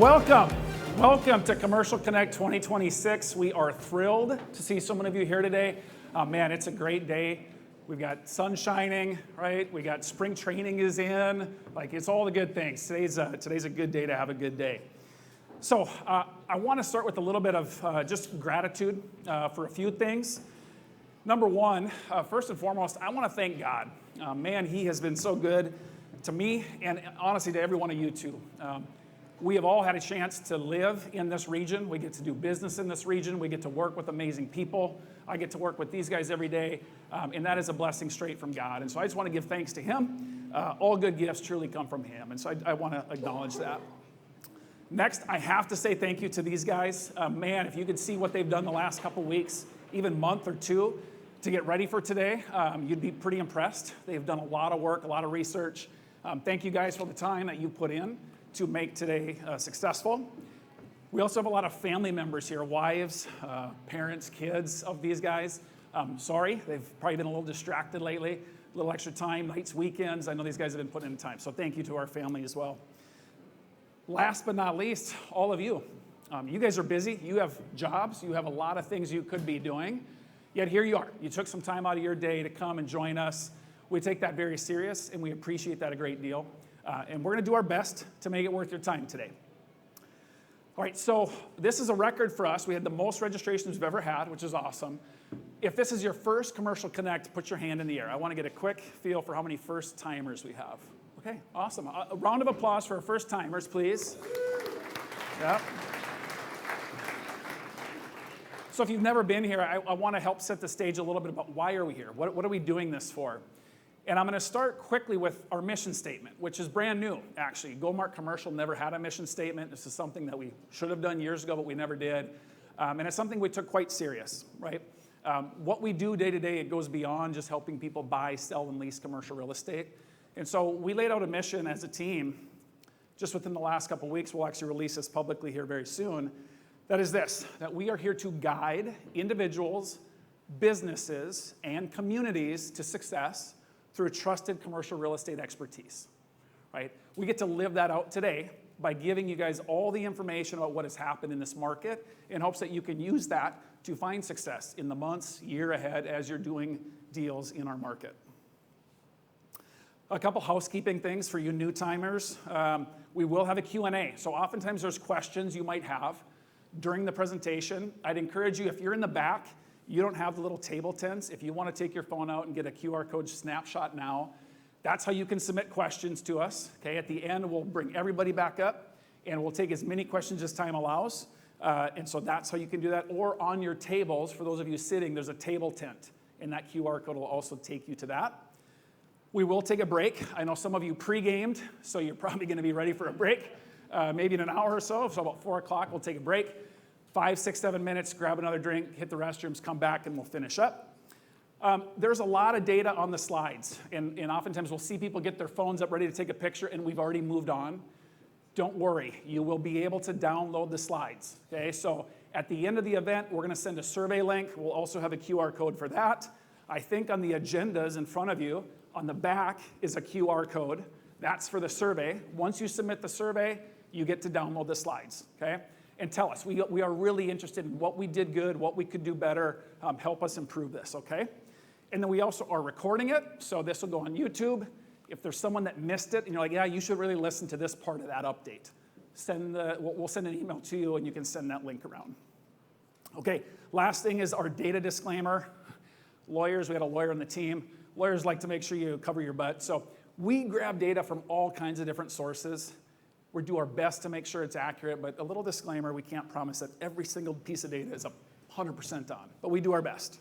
Welcome. Welcome to Commercial Connect 2026. We are thrilled to see so many of you here today. Man, it's a great day. We've got sun shining, right? We got spring training is in. Like, it's all the good things. Today's a good day to have a good day. So I want to start with a little bit of just gratitude for a few things. Number one, first and foremost, I want to thank God. Man, He has been so good to me and honestly to every one of you too. We have all had a chance to live in this region. We get to do business in this region. We get to work with amazing people. I get to work with these guys every day, and that is a blessing straight from God. And so I just want to give thanks to Him. All good gifts truly come from Him, and so I want to acknowledge that. Next, I have to say thank you to these guys. Man, if you could see what they've done the last couple weeks, even month or two, to get ready for today, you'd be pretty impressed. They've done a lot of work, a lot of research. Thank you guys for the time that you put in to make today successful. We also have a lot of family members here, wives, parents, kids of these guys. Sorry, they've probably been a little distracted lately, a little extra time, nights, weekends. I know these guys have been putting in time, so thank you to our family as well. Last but not least, all of you. You guys are busy, you have jobs, you have a lot of things you could be doing, yet here you are. You took some time out of your day to come and join us. We take that very serious, and we appreciate that a great deal. And we're going to do our best to make it worth your time today. All right, so this is a record for us. We had the most registrations we've ever had, which is awesome. If this is your first Commercial Connect, put your hand in the air. I want to get a quick feel for how many first-timers we have. Okay, awesome. A round of applause for our first-timers, please. Yep. So if you've never been here, I want to help set the stage a little bit about why are we here? What are we doing this for? And I'm going to start quickly with our mission statement, which is brand new, actually. GoMart Commercial never had a mission statement. This is something that we should have done years ago, but we never did. And it's something we took quite serious, right? What we do day to day, it goes beyond just helping people buy, sell, and lease commercial real estate. And so we laid out a mission as a team just within the last couple of weeks. We'll actually release this publicly here very soon. That is this, that we are here to guide individuals, businesses, and communities to success through trusted commercial real estate expertise, right? We get to live that out today by giving you guys all the information about what has happened in this market in hopes that you can use that to find success in the months, year ahead as you're doing deals in our market. A couple housekeeping things for you new timers. We will have a Q&A. So oftentimes there's questions you might have during the presentation. I'd encourage you, if you're in the back, you don't have the little table tents. If you want to take your phone out and get a QR code snapshot now, that's how you can submit questions to us. Okay, at the end, we'll bring everybody back up, and we'll take as many questions as time allows. And so that's how you can do that. Or on your tables, for those of you sitting, there's a table tent, and that QR code will also take you to that. We will take a break. I know some of you pre-gamed, so you're probably going to be ready for a break, maybe in an hour or so. So about 4 o'clock, we'll take a break. 5, 6, 7 minutes, grab another drink, hit the restrooms, come back, and we'll finish up. There's a lot of data on the slides, and oftentimes we'll see people get their phones up ready to take a picture, and we've already moved on. Don't worry, you will be able to download the slides, okay? So at the end of the event, we're gonna send a survey link. We'll also have a QR code for that. I think on the agendas in front of you, on the back is a QR code. That's for the survey. Once you submit the survey, you get to download the slides, okay? And tell us. We are really interested in what we did good, what we could do better, help us improve this, okay? And then we also are recording it, so this will go on YouTube. If there's someone that missed it and you're like, yeah, you should really listen to this part of that update, we'll send an email to you and you can send that link around. Okay, last thing is our data disclaimer. Lawyers, we had a lawyer on the team. Lawyers like to make sure you cover your butt. So we grab data from all kinds of different sources. We do our best to make sure it's accurate, but a little disclaimer, we can't promise that every single piece of data is 100% on, but we do our best.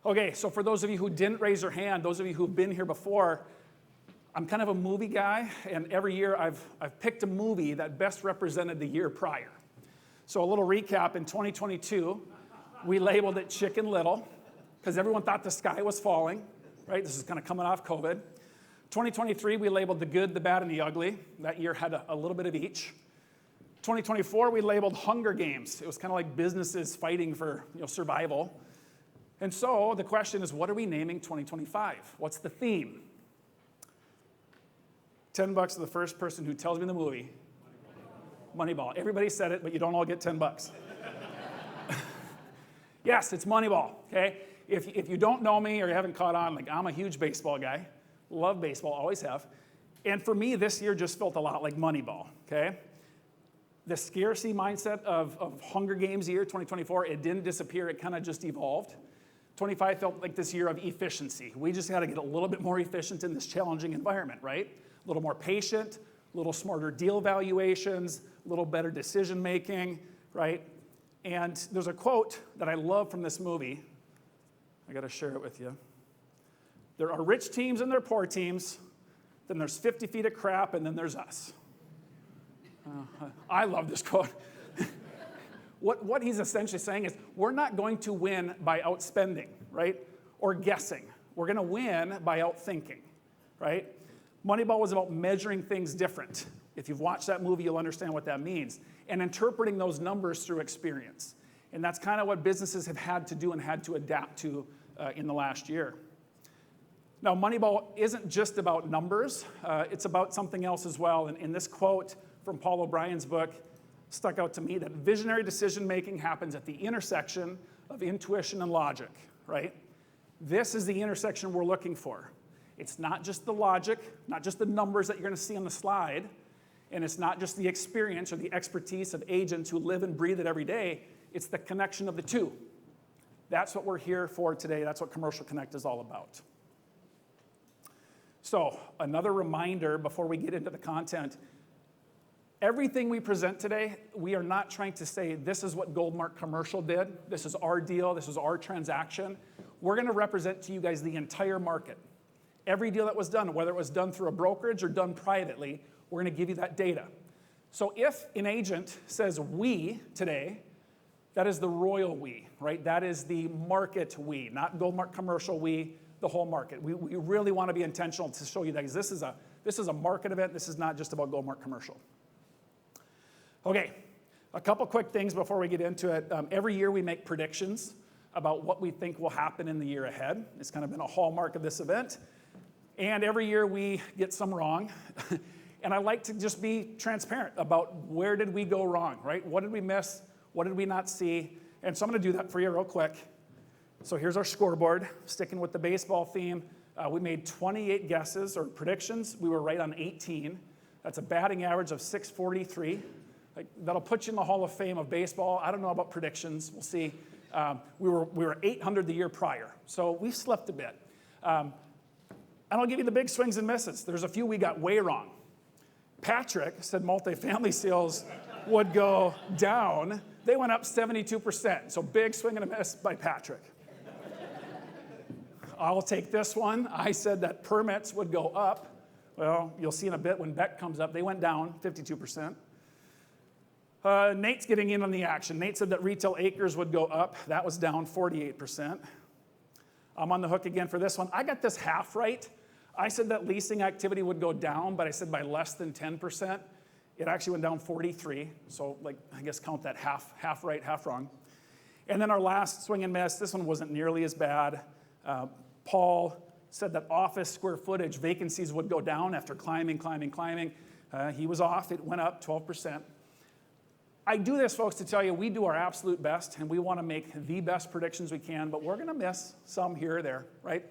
Okay, so for those of you who didn't raise your hand, those of you who've been here before, I'm kind of a movie guy, and every year I've picked a movie that best represented the year prior. So a little recap, in 2022, we labeled it Chicken Little, because everyone thought the sky was falling, right? This is kind of coming off COVID. 2023, we labeled The Good, the Bad, and the Ugly. That year had a little bit of each. 2024, we labeled Hunger Games. It was kind of like businesses fighting for survival. And so the question is, what are we naming 2025? What's the theme? $10 to the first person who tells me the movie. Moneyball. Everybody said it, but you don't all get 10 bucks. Yes, it's Moneyball, okay? If you don't know me or you haven't caught on, like I'm a huge baseball guy. Love baseball, always have. And for me, this year just felt a lot like Moneyball, okay? The scarcity mindset of Hunger Games year 2024, it didn't disappear, it kind of just evolved. 25 felt like this year of efficiency. We just got to get a little bit more efficient in this challenging environment, right? A little more patient, a little smarter deal valuations, a little better decision making, right? And there's a quote that I love from this movie. I got to share it with you. There are rich teams and there are poor teams. Then there's 50 feet of crap, and then there's us. I love this quote. What he's essentially saying is we're not going to win by outspending, right? Or guessing. We're going to win by outthinking, right? Moneyball was about measuring things different. If you've watched that movie, you'll understand what that means. And interpreting those numbers through experience. And that's kind of what businesses have had to do and had to adapt to in the last year. Now, Moneyball isn't just about numbers. It's about something else as well. And in this quote from Paul O'Brien's book, stuck out to me that visionary decision making happens at the intersection of intuition and logic, right? This is the intersection we're looking for. It's not just the logic, not just the numbers that you're going to see on the slide, and it's not just the experience or the expertise of agents who live and breathe it every day. It's the connection of the two. That's what we're here for today. That's what Commercial Connect is all about. So, another reminder before we get into the content. Everything we present today, we are not trying to say this is what Goldmark Commercial did, this is our deal, this is our transaction. We're going to represent to you guys the entire market. Every deal that was done, whether it was done through a brokerage or done privately, we're going to give you that data. So if an agent says we today, that is the royal we, right? That is the market we, not Goldmark Commercial we, the whole market. We really want to be intentional to show you that this is a market event. This is not just about Goldmark Commercial. Okay, a couple quick things before we get into it. Every year we make predictions about what we think will happen in the year ahead. It's kind of been a hallmark of this event. And every year we get some wrong. And I like to just be transparent about where did we go wrong, right? What did we miss? What did we not see? And so I'm going to do that for you real quick. So here's our scoreboard, sticking with the baseball theme. We made 28 guesses or predictions. We were right on 18. That's a batting average of 643. That'll put you in the Hall of Fame of baseball. I don't know about predictions. We'll see. We were 800 the year prior, so we slept a bit. And I'll give you the big swings and misses. There's a few we got way wrong. Patrick said multifamily sales would go down. They went up 72%, so big swing and a miss by Patrick. I'll take this one. I said that permits would go up. Well, you'll see in a bit when Beck comes up, they went down 52%. Nate's getting in on the action. Nate said that retail acres would go up. That was down 48%. I'm on the hook again for this one. I got this half right. I said that leasing activity would go down, but I said by less than 10%. It actually went down 43. So I guess count that half right, half wrong. And then our last swing and miss, this one wasn't nearly as bad. Paul said that office square footage vacancies would go down after climbing. He was off. It went up 12%. I do this, folks, to tell you we do our absolute best, and we want to make the best predictions we can, but we're going to miss some here or there, right?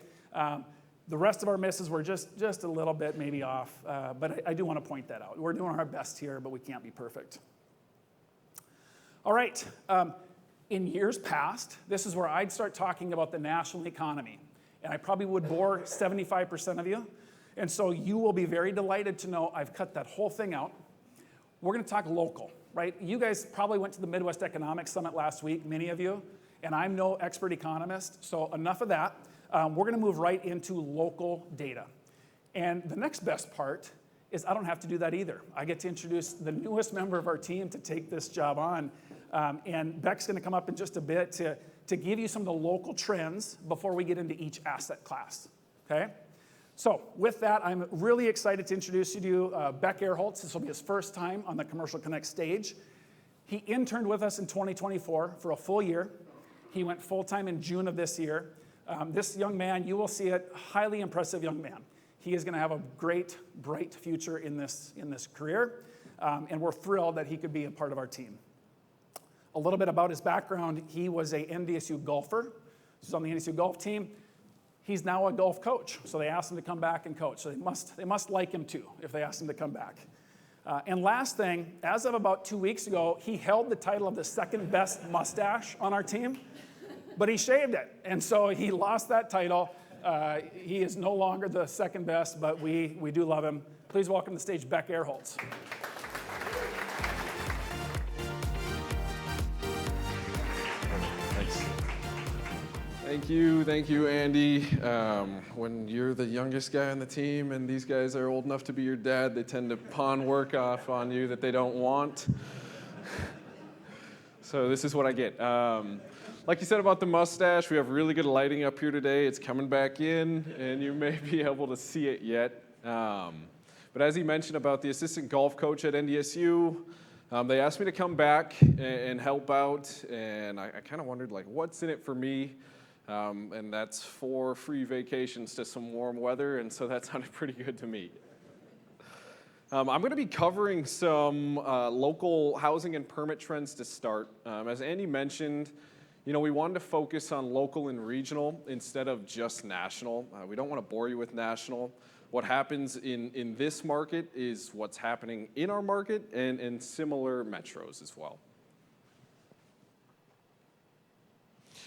The rest of our misses were just a little bit maybe off, but I do want to point that out. We're doing our best here, but we can't be perfect. All right. In years past, this is where I'd start talking about the national economy, and I probably would bore 75% of you, and so you will be very delighted to know I've cut that whole thing out. We're going to talk local. Right? You guys probably went to the Midwest Economics Summit last week, many of you, and I'm no expert economist, so enough of that. We're going to move right into local data. And the next best part is I don't have to do that either. I get to introduce the newest member of our team to take this job on, and Beck's going to come up in just a bit to give you some of the local trends before we get into each asset class, okay? So with that, I'm really excited to introduce you to Beck Erholtz. This will be his first time on the Commercial Connect stage. He interned with us in 2024 for a full year. He went full-time in June of this year. This young man, you will see it, highly impressive young man. He is going to have a great, bright future in this career. and we're thrilled that he could be a part of our team. A little bit about his background: he was a NDSU golfer. He's on the NDSU golf team. He's now a golf coach, so they asked him to come back and coach. So they must like him too if they asked him to come back. And last thing, as of about 2 weeks ago, he held the title of the second best mustache on our team, but he shaved it, and so he lost that title. He is no longer the second best, but we do love him. Please welcome to the stage Beck Airholtz. Thank you, Andy. When you're the youngest guy on the team and these guys are old enough to be your dad, they tend to pawn work off on you that they don't want. So this is what I get. Like you said about the mustache, we have really good lighting up here today. It's coming back in, and you may be able to see it yet. But as he mentioned about the assistant golf coach at NDSU, they asked me to come back and help out, and I kind of wondered, like, what's in it for me? And that's 4 free vacations to some warm weather, and so that sounded pretty good to me. I'm going to be covering some local housing and permit trends to start. As Andy mentioned, we wanted to focus on local and regional instead of just national. We don't want to bore you with national. What happens in this market is what's happening in our market and in similar metros as well.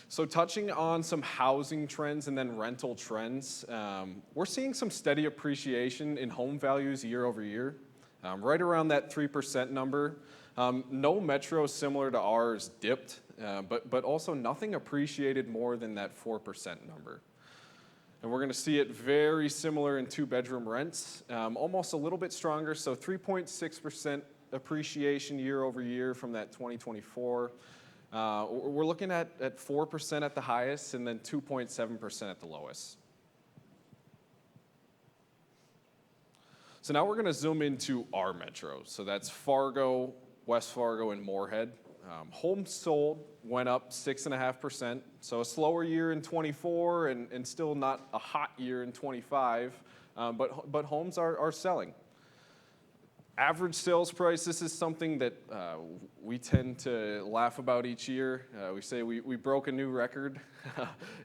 So touching on some housing trends and then rental trends, we're seeing some steady appreciation in home values year over year, right around that 3% number. No metro similar to ours dipped, but also nothing appreciated more than that 4% number. And we're going to see it very similar in 2-bedroom rents, almost a little bit stronger, so 3.6% appreciation year over year from that 2024. We're looking at 4% at the highest and then 2.7% at the lowest. So now we're going to zoom into our metros. So that's Fargo, West Fargo, and Moorhead. Homes sold went up 6.5%. So a slower year in 24 and still not a hot year in 25, but homes are selling. Average sales price, this is something that we tend to laugh about each year. We say we broke a new record.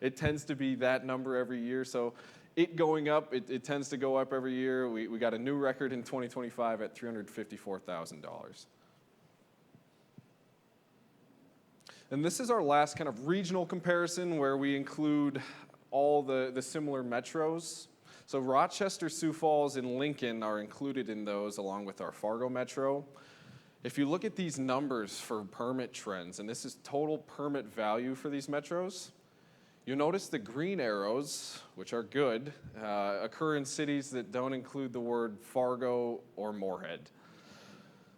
It tends to be that number every year. So it going up, it tends to go up every year. We got a new record in 2025 at $354,000. And this is our last kind of regional comparison where we include all the similar metros. So Rochester, Sioux Falls, and Lincoln are included in those along with our Fargo metro. If you look at these numbers for permit trends, and this is total permit value for these metros, you'll notice the green arrows, which are good, occur in cities that don't include the word Fargo or Moorhead.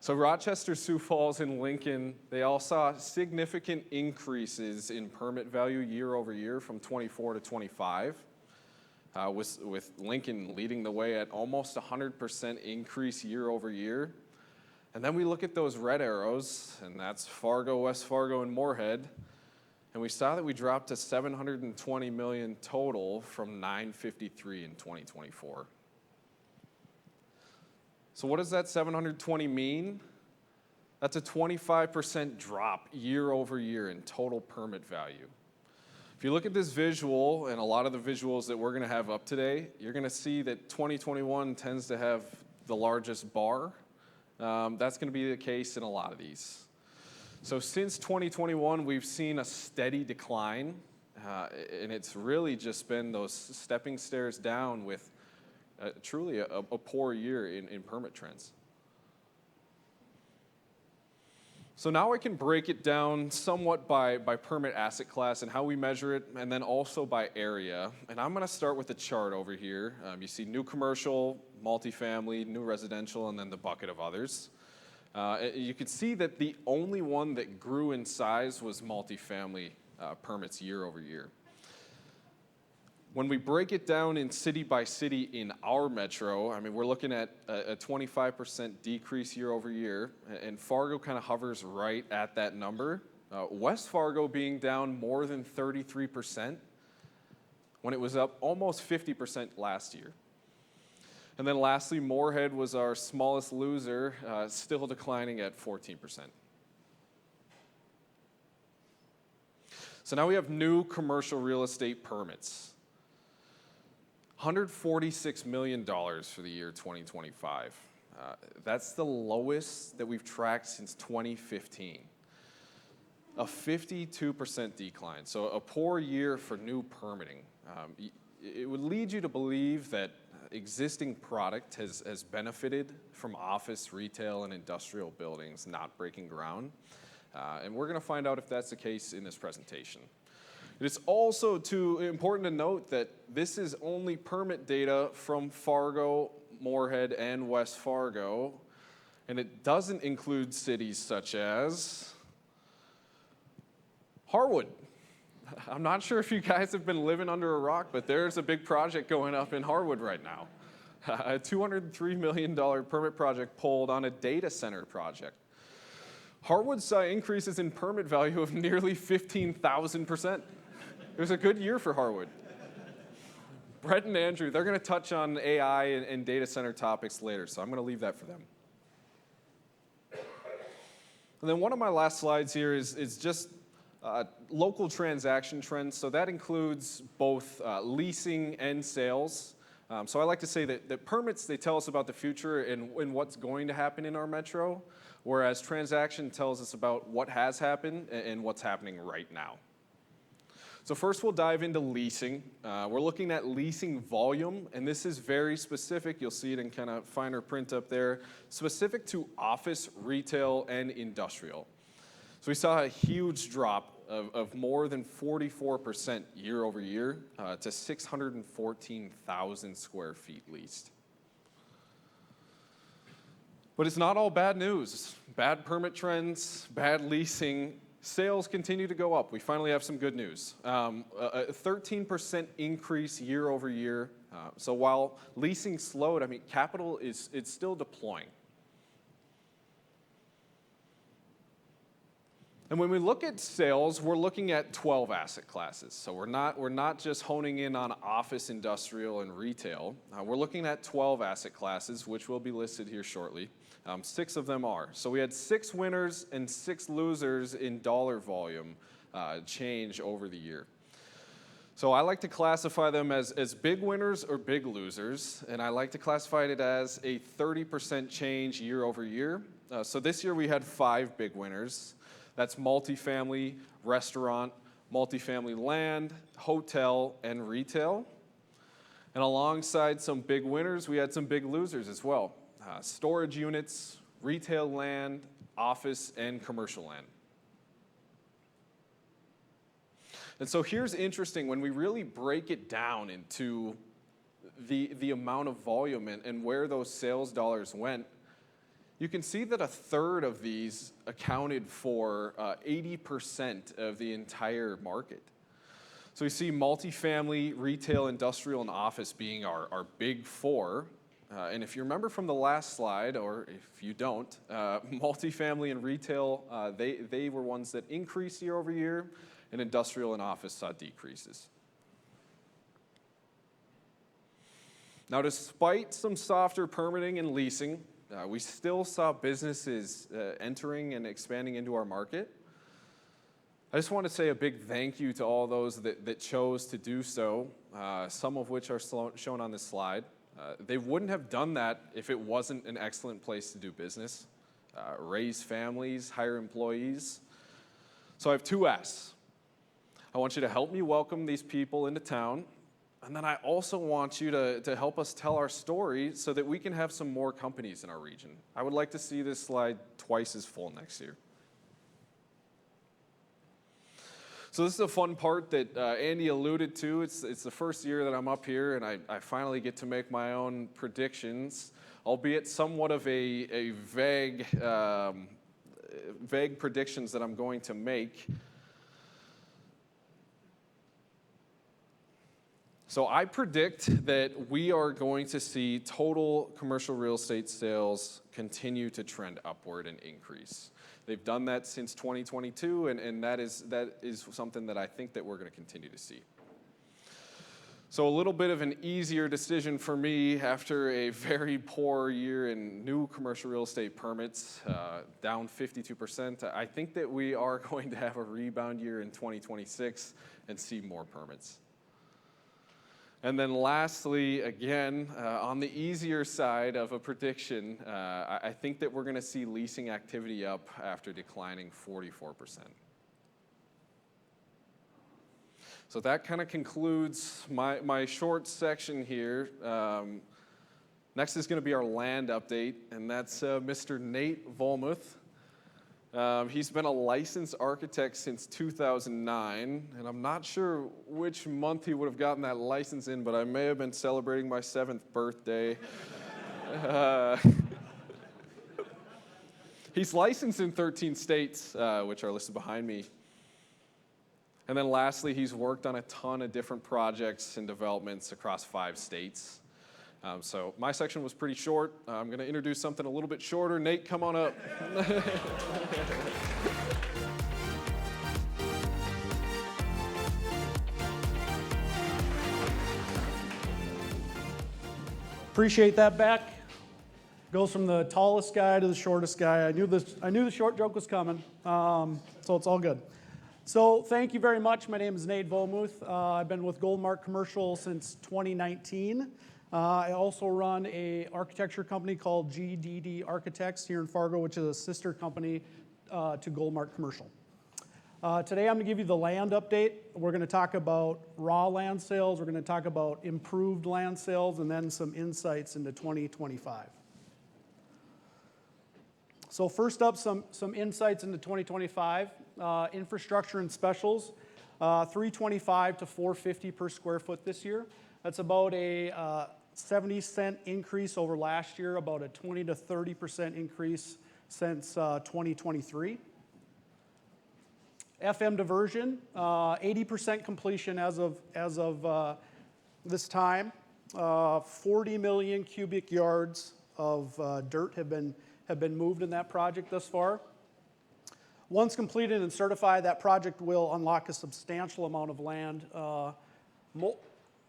So Rochester, Sioux Falls, and Lincoln, they all saw significant increases in permit value year over year from 24 to 25. With Lincoln leading the way at almost 100% increase year over year. And then we look at those red arrows, and that's Fargo, West Fargo, and Moorhead, and we saw that we dropped to $720 million total from $953 in 2024. So what does that 720 mean? That's a 25% drop year over year in total permit value. If you look at this visual, and a lot of the visuals that we're going to have up today, you're going to see that 2021 tends to have the largest bar. That's going to be the case in a lot of these. So since 2021, we've seen a steady decline, and it's really just been those stepping stairs down with truly a poor year in permit trends. So now I can break it down somewhat by permit asset class and how we measure it, and then also by area. And I'm going to start with the chart over here. You see new commercial, multifamily, new residential, and then the bucket of others. You can see that the only one that grew in size was multifamily permits year over year. When we break it down in city by city in our metro, I mean, we're looking at a 25% decrease year over year, and Fargo kind of hovers right at that number. West Fargo being down more than 33% when it was up almost 50% last year. And then lastly, Moorhead was our smallest loser, still declining at 14%. So now we have new commercial real estate permits. $146 million for the year 2025. That's the lowest that we've tracked since 2015. A 52% decline, so a poor year for new permitting. It would lead you to believe that existing product has benefited from office, retail, and industrial buildings not breaking ground. And we're going to find out if that's the case in this presentation. It is also important to note that this is only permit data from Fargo, Moorhead, and West Fargo, and it doesn't include cities such as Harwood. I'm not sure if you guys have been living under a rock, but there's a big project going up in Harwood right now. A $203 million permit project pulled on a data center project. Harwood saw increases in permit value of nearly 15,000%. It was a good year for Harwood. Brett and Andrew, they're going to touch on AI and data center topics later, so I'm going to leave that for them. And then one of my last slides here is just local transaction trends. So that includes both leasing and sales. So I like to say that permits, they tell us about the future and what's going to happen in our metro, whereas transaction tells us about what has happened and what's happening right now. So first we'll dive into leasing. We're looking at leasing volume, and this is very specific. You'll see it in kind of finer print up there, specific to office, retail, and industrial. So we saw a huge drop of more than 44% year over year to 614,000 square feet leased. But it's not all bad news. Bad permit trends, bad leasing. Sales continue to go up. We finally have some good news. A 13% increase year over year. So while leasing slowed, I mean, capital it's still deploying. And when we look at sales, we're looking at 12 asset classes. So we're not just honing in on office, industrial, and retail. We're looking at 12 asset classes, which will be listed here shortly. 6 of them are. So we had 6 winners and 6 losers in dollar volume change over the year. So I like to classify them as big winners or big losers, and I like to classify it as a 30% change year over year. So this year we had 5 big winners. That's multifamily, restaurant, multifamily land, hotel, and retail. And alongside some big winners, we had some big losers as well. Storage units, retail land, office, and commercial land. And so here's interesting, when we really break it down into the amount of volume and where those sales dollars went, you can see that a third of these accounted for 80% of the entire market. So we see multifamily, retail, industrial, and office being our big 4. And if you remember from the last slide, or if you don't, multifamily and retail, they were ones that increased year over year, and industrial and office saw decreases. Now, despite some softer permitting and leasing, we still saw businesses entering and expanding into our market. I just want to say a big thank you to all those that chose to do so, some of which are shown on this slide. They wouldn't have done that if it wasn't an excellent place to do business, raise families, hire employees. So I have 2 asks. I want you to help me welcome these people into town. And then I also want you to help us tell our story so that we can have some more companies in our region. I would like to see this slide twice as full next year. So this is a fun part that Andy alluded to. It's the first year that I'm up here, and I finally get to make my own predictions, albeit somewhat of a vague predictions that I'm going to make. So I predict that we are going to see total commercial real estate sales continue to trend upward and increase. They've done that since 2022, and that is something that I think that we're going to continue to see. So a little bit of an easier decision for me after a very poor year in new commercial real estate permits, down 52%. I think that we are going to have a rebound year in 2026 and see more permits. And then lastly, again, on the easier side of a prediction, I think that we're going to see leasing activity up after declining 44%. So that kind of concludes my short section here. Next is going to be our land update, and that's Mr. Nate Volmuth. He's been a licensed architect since 2009, and I'm not sure which month he would have gotten that license in, but I may have been celebrating my 7th birthday. He's licensed in 13 states, which are listed behind me. And then lastly, he's worked on a ton of different projects and developments across 5 states. So my section was pretty short. I'm going to introduce something a little bit shorter. Nate, come on up. Appreciate that, Beck. Goes from the tallest guy to the shortest guy. I knew the short joke was coming, so it's all good. So thank you very much. My name is Nate Volmuth. I've been with Goldmark Commercial since 2019. I also run a architecture company called GDD Architects here in Fargo, which is a sister company to Goldmark Commercial. Today I'm going to give you the land update. We're going to talk about raw land sales. We're going to talk about improved land sales, and then some insights into 2025. So first up, some insights into 2025. Infrastructure and specials, $325 to $450 per square foot this year. That's about a 70-cent increase over last year, about a 20 to 30% increase since 2023. FM diversion, 80% completion as of this time. 40 million cubic yards of dirt have been moved in that project thus far. Once completed and certified, that project will unlock a substantial amount of land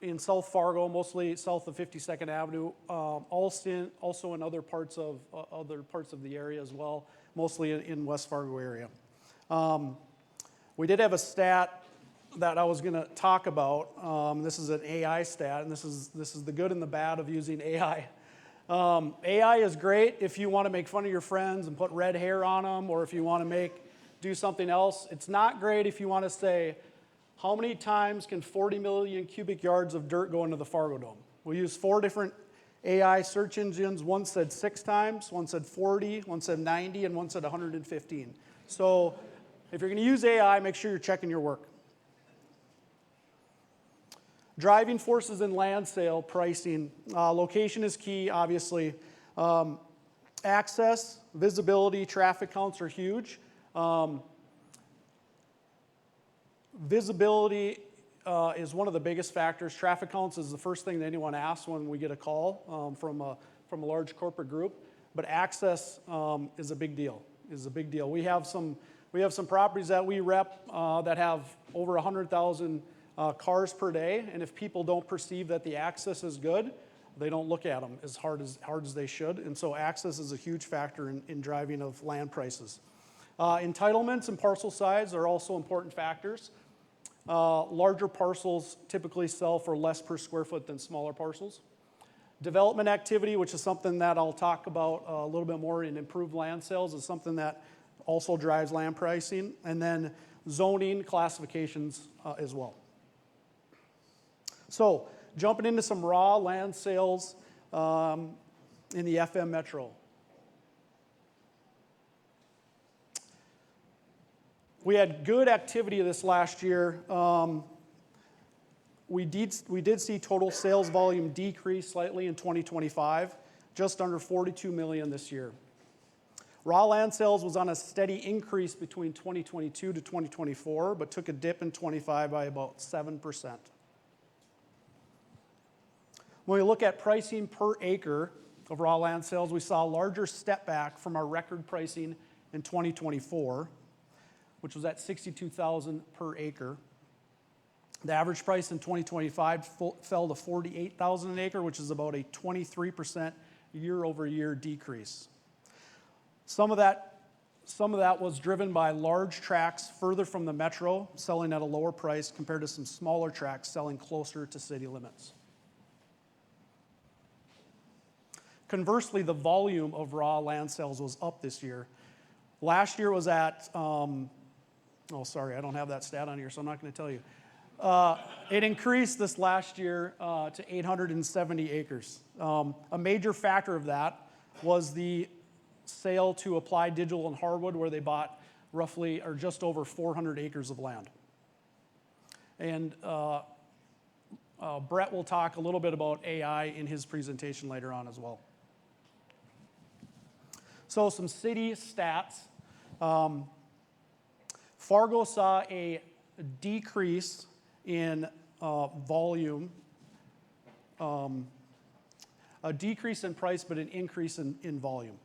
in South Fargo, mostly south of 52nd Avenue, also in other parts of the area as well, mostly in West Fargo area. We did have a stat that I was going to talk about. This is an AI stat, and this is the good and the bad of using AI. AI is great if you want to make fun of your friends and put red hair on them, or if you want to do something else. It's not great if you want to say, how many times can 40 million cubic yards of dirt go into the Fargo Dome? We used 4 different AI search engines. One said 6 times, one said 40, one said 90, and one said 115. So if you're going to use AI, make sure you're checking your work. Driving forces in land sale pricing. Location is key, obviously. Access, visibility, traffic counts are huge. Visibility is one of the biggest factors. Traffic counts is the first thing that anyone asks when we get a call from a large corporate group. But access is a big deal. We have some properties that we rep that have over 100,000 cars per day, and if people don't perceive that the access is good, they don't look at them as hard as they should. And so access is a huge factor in driving of land prices. Entitlements and parcel size are also important factors. Larger parcels typically sell for less per square foot than smaller parcels. Development activity, which is something that I'll talk about a little bit more in improved land sales, is something that also drives land pricing. And then zoning classifications as well. So jumping into some raw land sales in the FM Metro. We had good activity this last year. We did see total sales volume decrease slightly in 2025, just under 42 million this year. Raw land sales was on a steady increase between 2022 to 2024, but took a dip in 25 by about 7%. When we look at pricing per acre of raw land sales, we saw a larger step back from our record pricing in 2024, which was at $62,000 per acre. The average price in 2025 fell to $48,000 an acre, which is about a 23% year-over-year decrease. Some of that was driven by large tracts further from the metro, selling at a lower price compared to some smaller tracts selling closer to city limits. Conversely, the volume of raw land sales was up this year. Last year was at, sorry, I don't have that stat on here, so I'm not going to tell you. It increased this last year to 870 acres. A major factor of that was the sale to Applied Digital in Harwood, where they bought roughly or just over 400 acres of land. And Brett will talk a little bit about AI in his presentation later on as well. So some city stats. Fargo saw a decrease in volume, a decrease in price, but an increase in volume.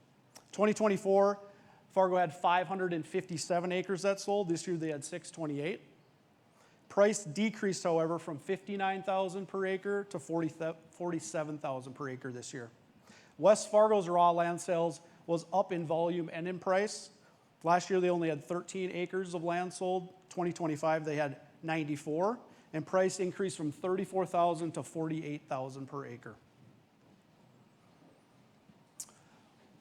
2024, Fargo had 557 acres that sold. This year they had 628. Price decreased, however, from $59,000 per acre to $47,000 per acre this year. West Fargo's raw land sales was up in volume and in price. Last year they only had 13 acres of land sold. 2025 they had 94, and price increased from $34,000 to $48,000 per acre.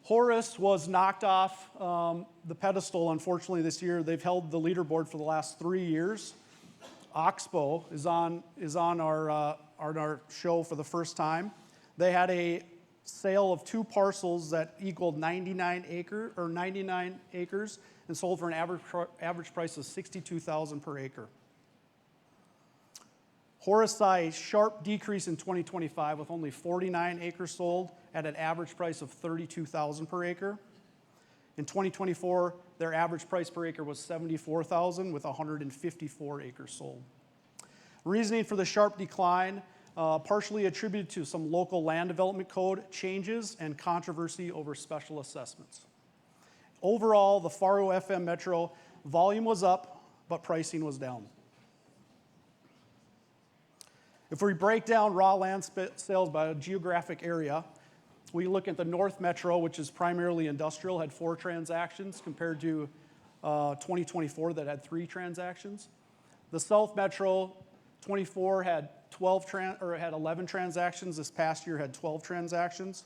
Horace was knocked off the pedestal, unfortunately, this year. They've held the leaderboard for the last 3 years. Oxbow is on our show for the first time. They had a sale of 2 parcels that equaled 99 acres and sold for an average price of $62,000 per acre. Horace saw a sharp decrease in 2025 with only 49 acres sold at an average price of $32,000 per acre. In 2024, their average price per acre was $74,000 with 154 acres sold. Reasoning for the sharp decline, partially attributed to some local land development code changes and controversy over special assessments. Overall, the Fargo FM Metro volume was up, but pricing was down. If we break down raw land sales by a geographic area, we look at the North Metro, which is primarily industrial, had 4 transactions compared to 2024 that had 3 transactions. The South Metro, 24 had 11 transactions. This past year had 12 transactions.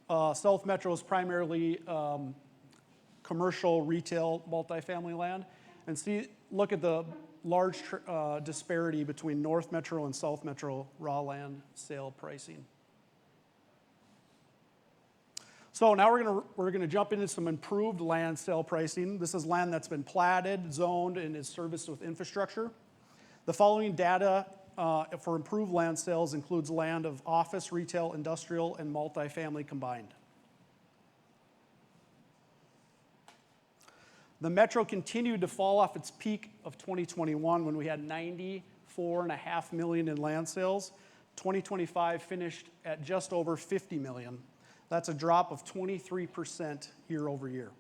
South Metro is primarily commercial, retail, multifamily land. And look at the large disparity between North Metro and South Metro raw land sale pricing. So now we're gonna jump into some improved land sale pricing. This is land that's been platted, zoned, and is serviced with infrastructure. The following data for improved land sales includes land of office, retail, industrial, and multifamily combined. The Metro continued to fall off its peak of 2021 when we had $94.5 million in land sales. 2025 finished at just over $50 million. That's a drop of 23% year over year.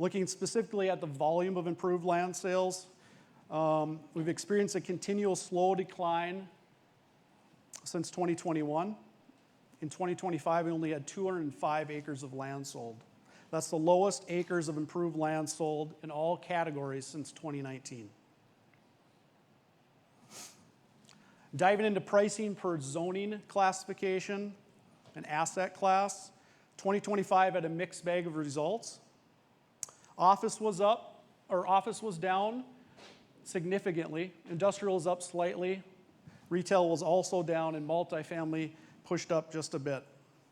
Looking specifically at the volume of improved land sales, we've experienced a continual slow decline since 2021. In 2025, we only had 205 acres of land sold. That's the lowest acres of improved land sold in all categories since 2019. Diving into pricing per zoning classification and asset class, 2025 had a mixed bag of results. Office was down significantly. Industrial is up slightly. Retail was also down, and multifamily pushed up just a bit.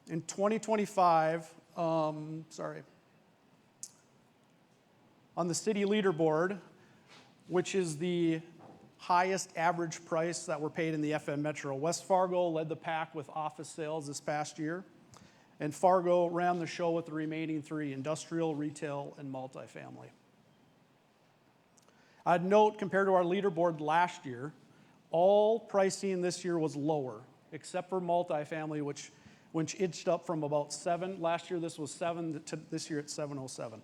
In 2025, on the city leaderboard, which is the highest average price that were paid in the FM Metro, West Fargo led the pack with office sales this past year, and Fargo ran the show with the remaining 3, industrial, retail, and multifamily. I'd note, compared to our leaderboard last year, all pricing this year was lower, except for multifamily, which inched up from about 7. Last year this was 7, to this year it's 707.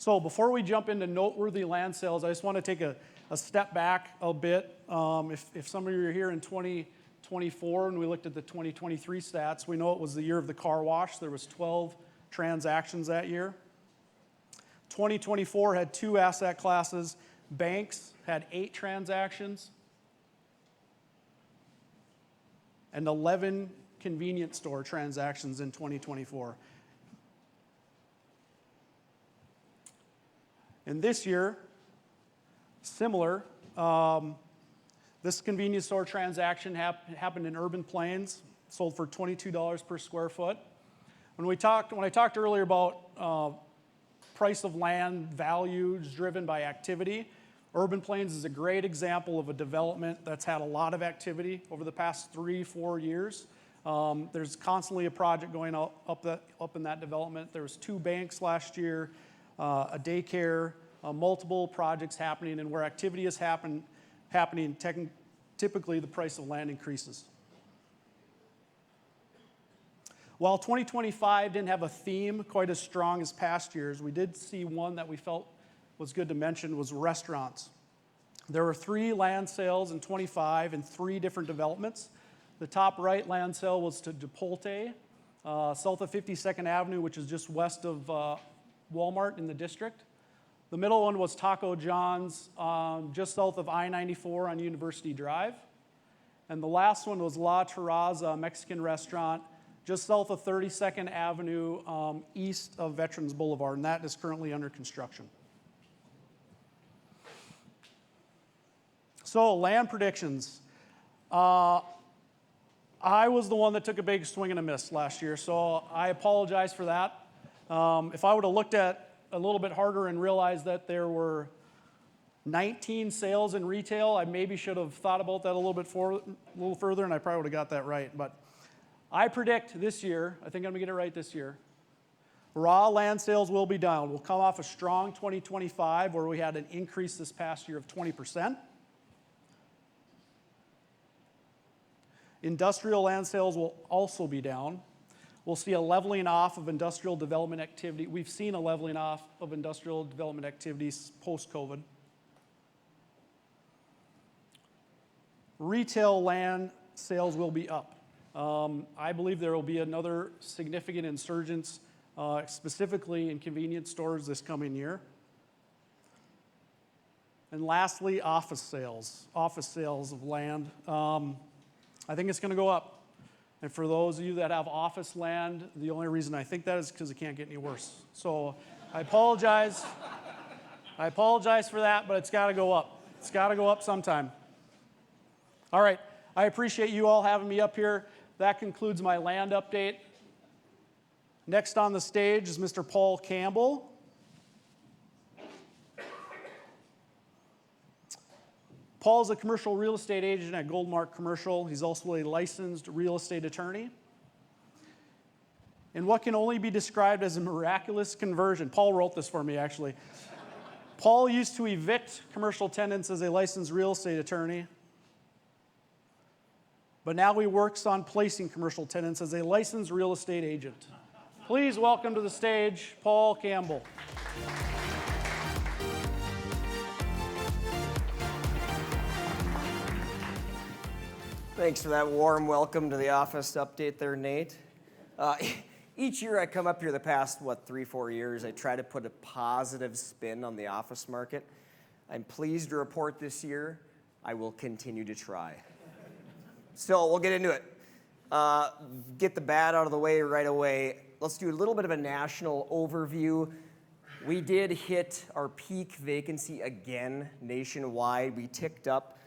So before we jump into noteworthy land sales, I just want to take a step back a bit. If some of you are here in 2024 and we looked at the 2023 stats, we know it was the year of the car wash. There was 12 transactions that year. 2024 had 2 asset classes. Banks had 8 transactions and 11 convenience store transactions in 2024. And this year, similar, this convenience store transaction happened in Urban Plains, sold for $22 per square foot. When I talked earlier about price of land values driven by activity, Urban Plains is a great example of a development that's had a lot of activity over the past 3-4 years. There's constantly a project going up in that development. There was 2 banks last year, a daycare, multiple projects happening, and where activity is happening, typically the price of land increases. While 2025 didn't have a theme quite as strong as past years, we did see one that we felt was good to mention was restaurants. There were 3 land sales in 25 in 3 different developments. The top right land sale was to Depolte, south of 52nd Avenue, which is just west of Walmart in the district. The middle one was Taco John's, just south of I-94 on University Drive. And the last one was La Terraza Mexican restaurant, just south of 32nd Avenue, east of Veterans Boulevard, and that is currently under construction. So, land predictions. I was the one that took a big swing and a miss last year, so I apologize for that. If I would have looked at a little bit harder and realized that there were 19 sales in retail, I maybe should have thought about that a little further, and I probably would have got that right. But I predict this year, I think I'm going to get it right this year, raw land sales will be down. We'll come off a strong 2025 where we had an increase this past year of 20%. Industrial land sales will also be down. We'll see a leveling off of industrial development activity. We've seen a leveling off of industrial development activities post-COVID. Retail land sales will be up. I believe there will be another significant insurgence, specifically in convenience stores this coming year. And lastly, office sales of land. I think it's going to go up. And for those of you that have office land, the only reason I think that is because it can't get any worse. So I apologize. I apologize for that, but it's got to go up. It's got to go up sometime. All right. I appreciate you all having me up here. That concludes my land update. Next on the stage is Mr. Paul Campbell. Paul's a commercial real estate agent at Goldmark Commercial. He's also a licensed real estate attorney. In what can only be described as a miraculous conversion, Paul wrote this for me actually. Paul used to evict commercial tenants as a licensed real estate attorney, but now he works on placing commercial tenants as a licensed real estate agent. Please welcome to the stage, Paul Campbell. Thanks for that warm welcome to the office update there, Nate. Each year I come up here the past, 3-4 years, I try to put a positive spin on the office market. I'm pleased to report this year I will continue to try. So we'll get into it. Get the bad out of the way right away. Let's do a little bit of a national overview. We did hit our peak vacancy again nationwide. We ticked up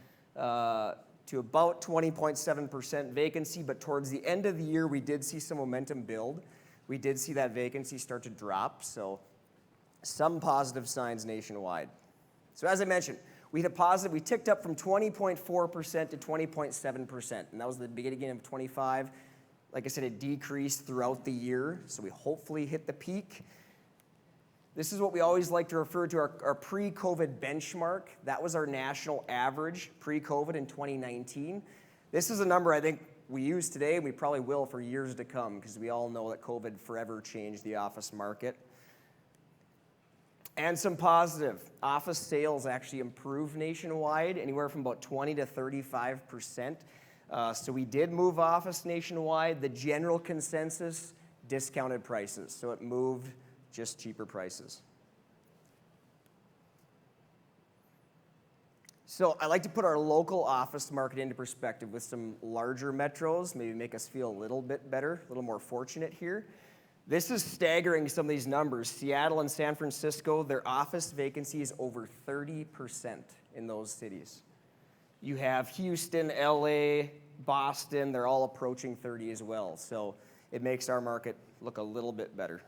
to about 20.7% vacancy, but towards the end of the year, we did see some momentum build. We did see that vacancy start to drop, so some positive signs nationwide. So as I mentioned, we ticked up from 20.4% to 20.7%, and that was the beginning of 25. Like I said, it decreased throughout the year, so we hopefully hit the peak. This is what we always like to refer to our pre-COVID benchmark. That was our national average pre-COVID in 2019. This is a number I think we use today, and we probably will for years to come, because we all know that COVID forever changed the office market. And some positive. Office sales actually improved nationwide, anywhere from about 20 to 35%. So we did move office nationwide. The general consensus, discounted prices. So it moved just cheaper prices. So I like to put our local office market into perspective with some larger metros, maybe make us feel a little bit better, a little more fortunate here. This is staggering, some of these numbers. Seattle and San Francisco, their office vacancy is over 30% in those cities. You have Houston, LA, Boston, they're all approaching 30 as well. So it makes our market look a little bit better.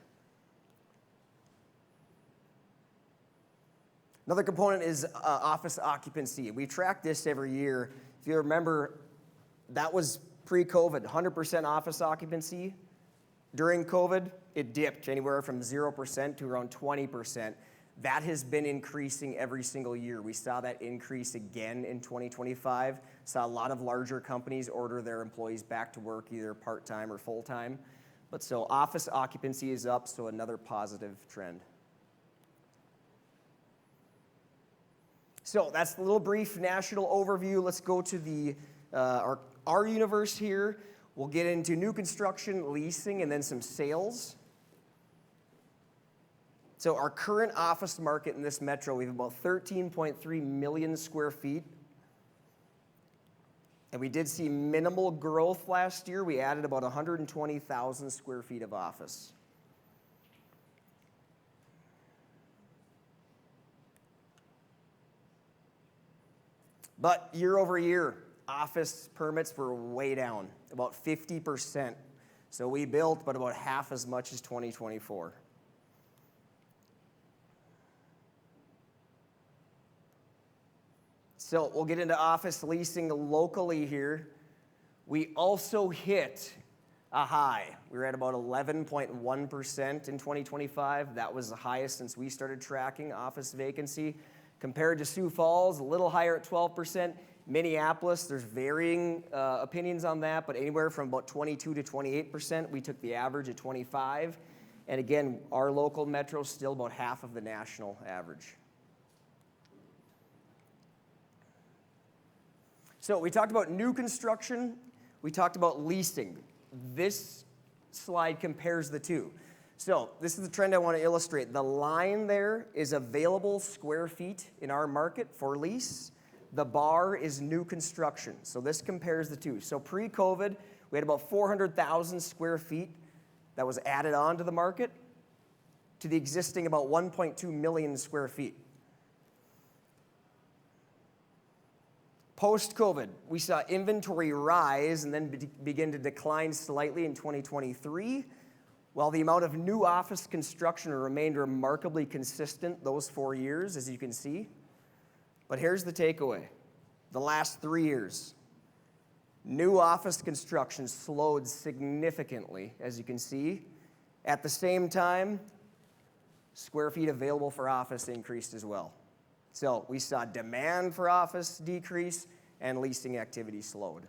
Another component is office occupancy. We track this every year. If you remember, that was pre-COVID, 100% office occupancy. During COVID, it dipped anywhere from 0% to around 20%. That has been increasing every single year. We saw that increase again in 2025. Saw a lot of larger companies order their employees back to work, either part-time or full-time. But so office occupancy is up, so another positive trend. So that's a little brief national overview. Let's go to the our universe here. We'll get into new construction, leasing, and then some sales. So our current office market in this metro, we have about 13.3 million square feet. And we did see minimal growth last year. We added about 120,000 square feet of office. But year over year, office permits were way down, about 50%. So we built, but about half as much as 2024. So we'll get into office leasing locally here. We also hit a high. We were at about 11.1% in 2025. That was the highest since we started tracking office vacancy. Compared to Sioux Falls, a little higher at 12%. Minneapolis, there's varying opinions on that, but anywhere from about 22 to 28%. We took the average at 25. And again, our local metro is still about half of the national average. So we talked about new construction. We talked about leasing. This slide compares the two. So this is the trend I want to illustrate. The line there is available square feet in our market for lease. The bar is new construction. So this compares the two. So pre-COVID, we had about 400,000 square feet that was added on to the market to the existing about 1.2 million square feet. Post-COVID, we saw inventory rise and then begin to decline slightly in 2023. While the amount of new office construction remained remarkably consistent those 4 years, as you can see. But here's the takeaway. The last 3 years, new office construction slowed significantly, as you can see. At the same time, square feet available for office increased as well. So we saw demand for office decrease and leasing activity slowed.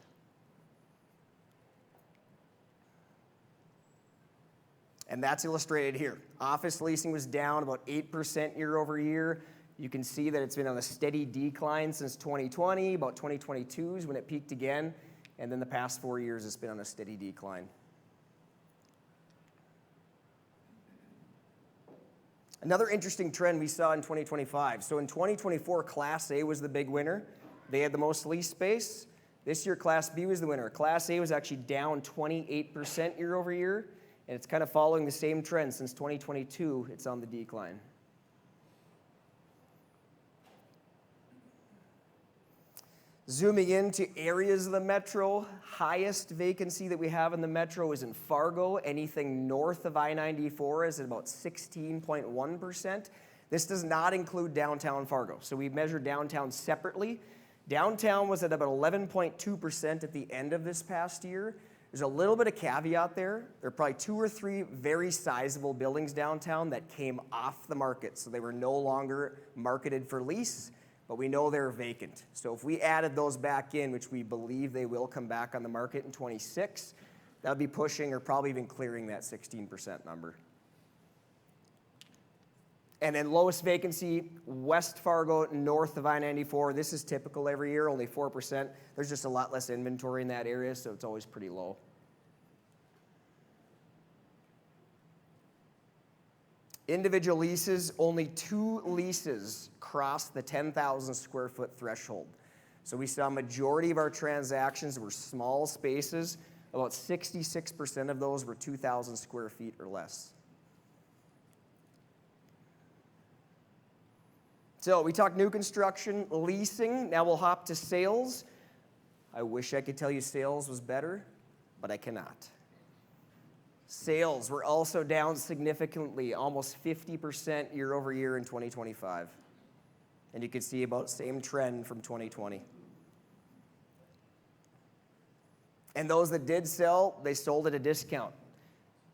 And that's illustrated here. Office leasing was down about 8% year over year. You can see that it's been on a steady decline since 2020. About 2022 is when it peaked again. And then the past 4 years, it's been on a steady decline. Another interesting trend we saw in 2025. So in 2024, Class A was the big winner. They had the most lease space. This year, Class B was the winner. Class A was actually down 28% year over year. And it's kind of following the same trend since 2022. It's on the decline. Zooming into areas of the metro, highest vacancy that we have in the metro is in Fargo. Anything north of I-94 is at about 16.1%. This does not include downtown Fargo. So we measured downtown separately. Downtown was at about 11.2% at the end of this past year. There's a little bit of caveat there. There are probably 2 or 3 very sizable buildings downtown that came off the market. So they were no longer marketed for lease, but we know they're vacant. So if we added those back in, which we believe they will come back on the market in 26, that would be pushing or probably even clearing that 16% number. And then lowest vacancy, West Fargo, north of I-94. This is typical every year, only 4%. There's just a lot less inventory in that area, so it's always pretty low. Individual leases, only 2 leases cross the 10,000 square foot threshold. So we saw a majority of our transactions were small spaces. About 66% of those were 2,000 square feet or less. So we talked new construction, leasing. Now we'll hop to sales. I wish I could tell you sales was better, but I cannot. Sales were also down significantly, almost 50% year over year in 2025. And you can see about the same trend from 2020. And those that did sell, they sold at a discount.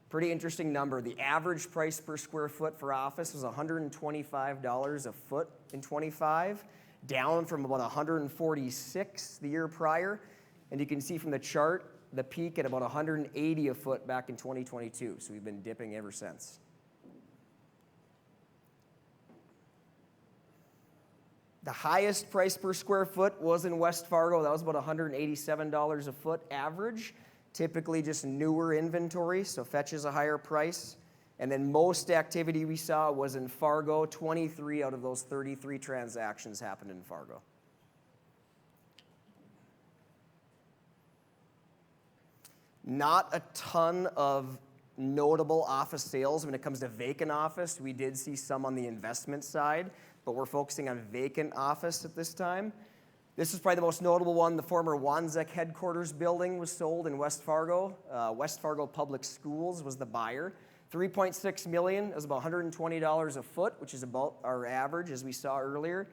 Pretty interesting number. The average price per square foot for office was $125 a foot in 25, down from about $146 the year prior. And you can see from the chart, the peak at about $180 a foot back in 2022. So we've been dipping ever since. The highest price per square foot was in West Fargo. That was about $187 a foot average. Typically just newer inventory, so fetches a higher price. And then most activity we saw was in Fargo. 23 out of those 33 transactions happened in Fargo. Not a ton of notable office sales when it comes to vacant office. We did see some on the investment side, but we're focusing on vacant office at this time. This is probably the most notable one. The former Wanzek headquarters building was sold in West Fargo. West Fargo Public Schools was the buyer. $3.6 million. It was about $120 a foot, which is about our average, as we saw earlier.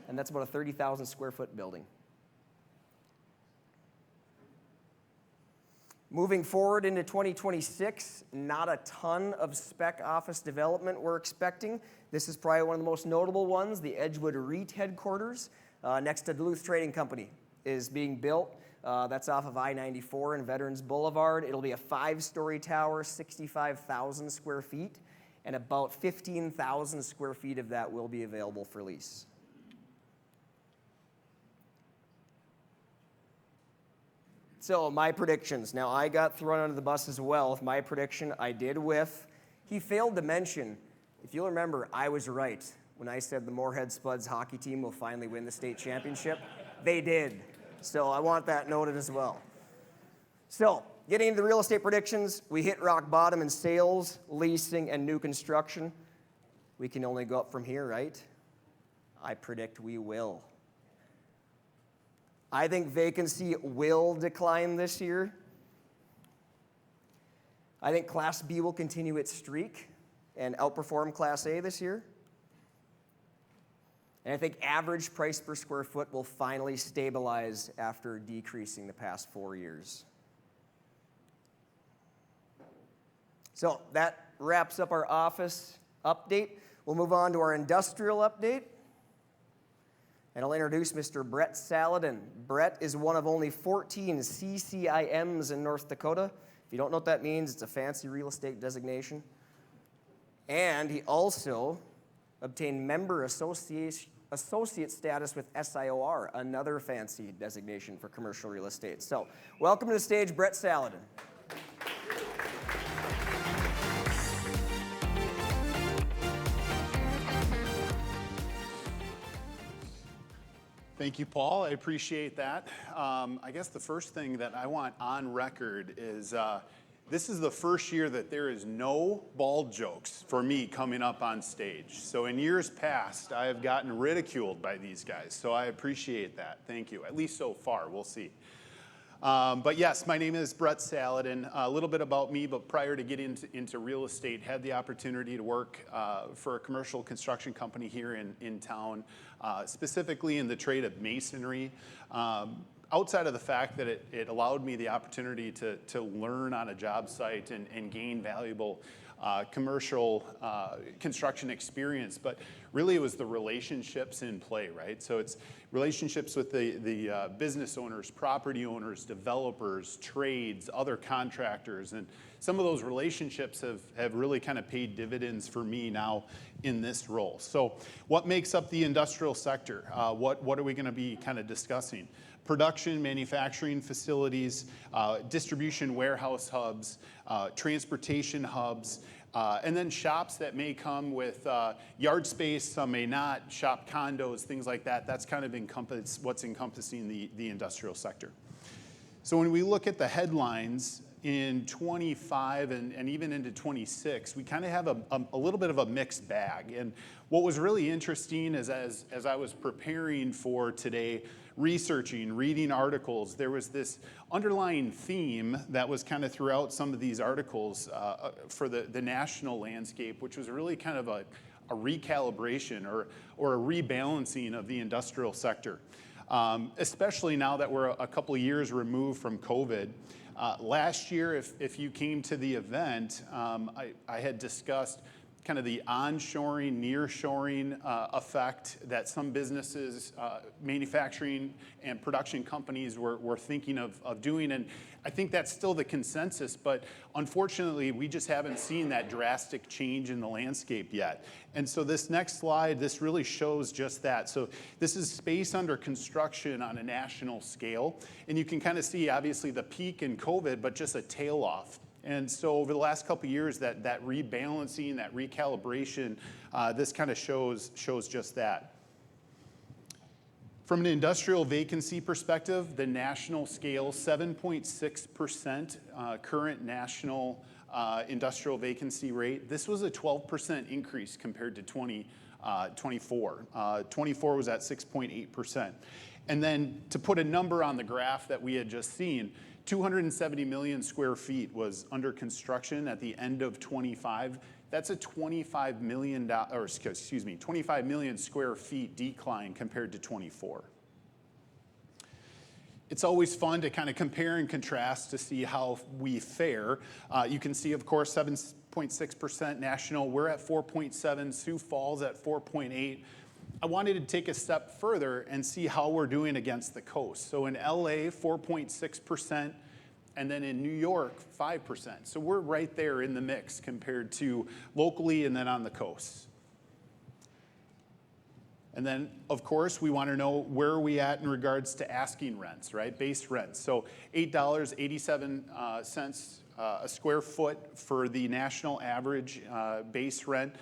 And that's about a 30,000 square foot building. Moving forward into 2026, not a ton of spec office development we're expecting. This is probably one of the most notable ones, the Edgewood REIT headquarters. Next to Duluth Trading Company is being built. That's off of I-94 and Veterans Boulevard. It'll be a 5-story tower, 65,000 square feet, and about 15,000 square feet of that will be available for lease. So my predictions. Now I got thrown under the bus as well with my prediction. I did whiff. He failed to mention, if you'll remember, I was right when I said the Moorhead Spuds hockey team will finally win the state championship. They did. So I want that noted as well. So getting into the real estate predictions, we hit rock bottom in sales, leasing, and new construction. We can only go up from here, right? I predict we will. I think vacancy will decline this year. I think Class B will continue its streak and outperform Class A this year. And I think average price per square foot will finally stabilize after decreasing the past 4 years. So that wraps up our office update. We'll move on to our industrial update. And I'll introduce Mr. Brett Saladin. Brett is one of only 14 CCIMs in North Dakota. If you don't know what that means, it's a fancy real estate designation. And he also obtained member associate status with SIOR, another fancy designation for commercial real estate. So welcome to the stage, Brett Saladin. Thank you, Paul. I appreciate that. I guess the first thing that I want on record is this is the first year that there is no bald jokes for me coming up on stage. So in years past, I have gotten ridiculed by these guys. So I appreciate that. Thank you. At least so far. We'll see. But yes, my name is Brett Saladin. A little bit about me, but prior to getting into real estate, had the opportunity to work for a commercial construction company here in town, specifically in the trade of masonry. Outside of the fact that it allowed me the opportunity to learn on a job site and gain valuable commercial construction experience, but really it was the relationships in play, right? So it's relationships with the business owners, property owners, developers, trades, other contractors, and some of those relationships have really kind of paid dividends for me now in this role. So what makes up the industrial sector? What are we going to be kind of discussing? Production, manufacturing facilities, distribution warehouse hubs, transportation hubs, and then shops that may come with yard space, some may not, shop condos, things like that. That's kind of what's encompassing the industrial sector. So when we look at the headlines in 25 and even into 26, we kind of have a little bit of a mixed bag. And what was really interesting is as I was preparing for today, researching, reading articles, there was this underlying theme that was kind of throughout some of these articles for the national landscape, which was really kind of a recalibration or a rebalancing of the industrial sector. Especially now that we're a couple of years removed from COVID. Last year, if you came to the event, I had discussed kind of the onshoring, nearshoring effect that some businesses, manufacturing and production companies were thinking of doing. And I think that's still the consensus, but unfortunately, we just haven't seen that drastic change in the landscape yet. And so this next slide, this really shows just that. So this is space under construction on a national scale. And you can kind of see, obviously, the peak in COVID, but just a tail off. And so over the last couple of years, that rebalancing, that recalibration, this kind of shows just that. From an industrial vacancy perspective, the national scale, 7.6% current national industrial vacancy rate. This was a 12% increase compared to 2024. 24 was at 6.8%. And then to put a number on the graph that we had just seen, 270 million square feet was under construction at the end of 25. That's a 25 million square feet decline compared to 24. It's always fun to kind of compare and contrast to see how we fare. You can see, of course, 7.6% national. We're at 4.7. Sioux Falls at 4.8. I wanted to take a step further and see how we're doing against the coast. So in LA, 4.6%, and then in New York, 5%. So we're right there in the mix compared to locally and then on the coast. And then, of course, we want to know where are we at in regards to asking rents, right? Base rents. So $8.87 a square foot for the national average base rent.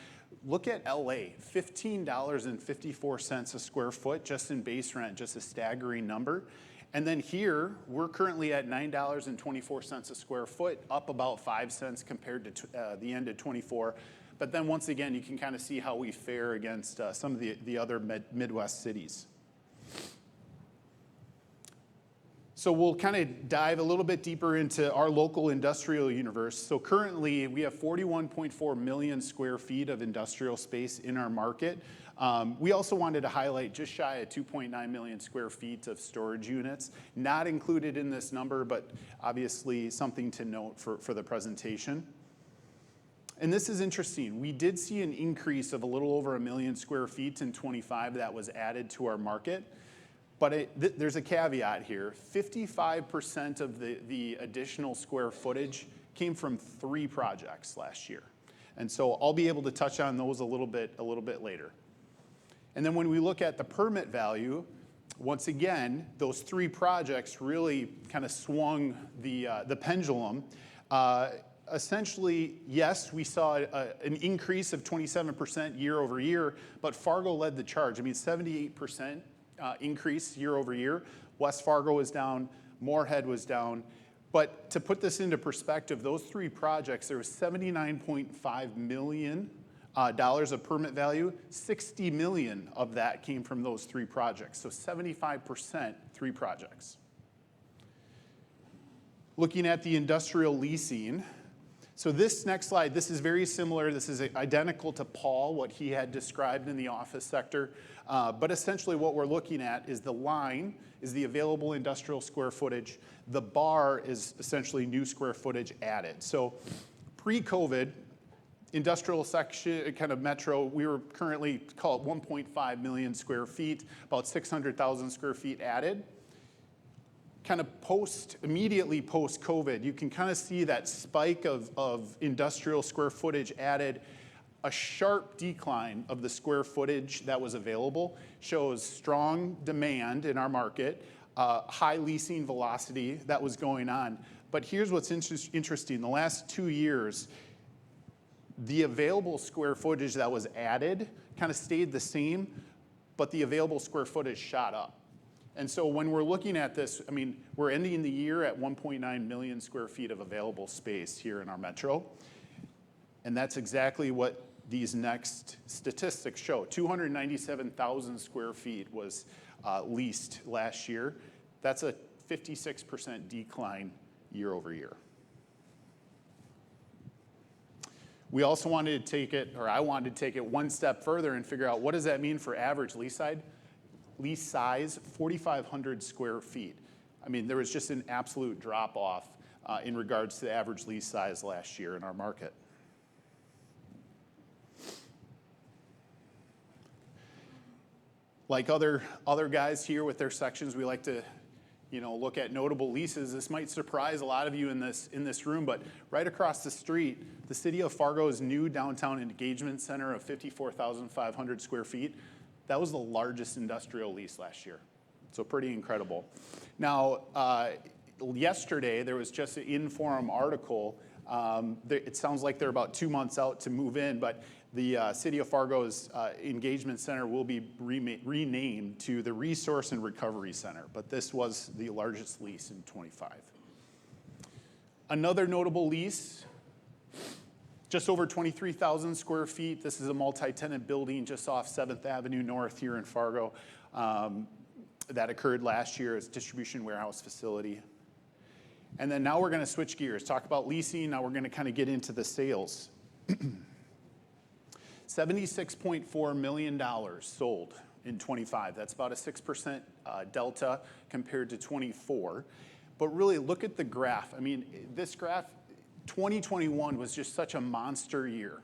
Look at LA, $15.54 a square foot just in base rent, just a staggering number. And then here, we're currently at $9.24 a square foot, up about 5 cents compared to the end of 24. But then once again, you can kind of see how we fare against some of the other Midwest cities. So we'll kind of dive a little bit deeper into our local industrial universe. So currently, we have 41.4 million square feet of industrial space in our market. We also wanted to highlight just shy of 2.9 million square feet of storage units, not included in this number, but obviously something to note for the presentation. And this is interesting. We did see an increase of a little over 1 million square feet in 25 that was added to our market. But there's a caveat here. 55% of the additional square footage came from 3 projects last year. And so I'll be able to touch on those a little bit later. And then when we look at the permit value, once again, those 3 projects really kind of swung the pendulum. Essentially, yes, we saw an increase of 27% year over year, but Fargo led the charge. I mean, 78% increase year over year. West Fargo was down, Moorhead was down. But to put this into perspective, those 3 projects, there was $79.5 million of permit value. 60 million of that came from those 3 projects. So 75%, 3 projects. Looking at the industrial leasing. So this next slide, this is very similar. This is identical to Paul, what he had described in the office sector. But essentially what we're looking at is the line is the available industrial square footage. The bar is essentially new square footage added. So pre-COVID, Industrial section, kind of metro, we were currently, call it 1.5 million square feet, about 600,000 square feet added. Kind of immediately post-COVID, you can kind of see that spike of industrial square footage added. A sharp decline of the square footage that was available shows strong demand in our market, high leasing velocity that was going on. But here's what's interesting. The last 2 years, the available square footage that was added kind of stayed the same, but the available square footage shot up. And so when we're looking at this, I mean, we're ending the year at 1.9 million square feet of available space here in our metro. And that's exactly what these next statistics show. 297,000 square feet was leased last year. That's a 56% decline year over year. We also wanted to take it, or I wanted to take it one step further and figure out what does that mean for average lease size, 4,500 square feet. I mean, there was just an absolute drop off in regards to the average lease size last year in our market. Like other guys here with their sections, we like to look at notable leases. This might surprise a lot of you in this room, but right across the street, the City of Fargo's new downtown engagement center of 54,500 square feet, that was the largest industrial lease last year. So pretty incredible. Now, yesterday, there was just an Inforum article. It sounds like they're about 2 months out to move in, but the City of Fargo's engagement center will be renamed to the Resource and Recovery Center, but this was the largest lease in 25. Another notable lease, just over 23,000 square feet. This is a multi-tenant building just off 7th Avenue North here in Fargo that occurred last year as distribution warehouse facility. And then now we're going to switch gears, talk about leasing. Now we're going to kind of get into the sales. $76.4 million sold in 25. That's about a 6% delta compared to 24. But really look at the graph. I mean, this graph, 2021 was just such a monster year,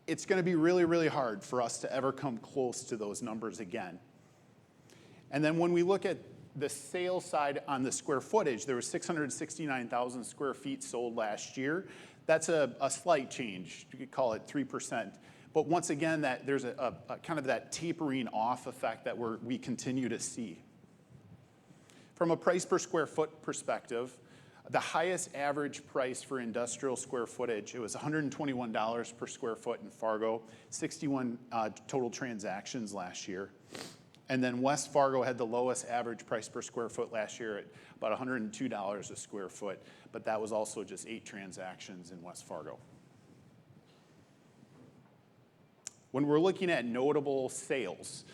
It's going to be really, really hard for us to ever come close to those numbers again. And then when we look at the sales side on the square footage, there was 669,000 square feet sold last year. That's a slight change. You could call it 3%. But once again, there's a kind of that tapering off effect that we continue to see. From a price per square foot perspective, the highest average price for industrial square footage, it was $121 per square foot in Fargo, 61 total transactions last year. And then West Fargo had the lowest average price per square foot last year at about $102 a square foot, but that was also just 8 transactions in West Fargo. When we're looking at notable sales,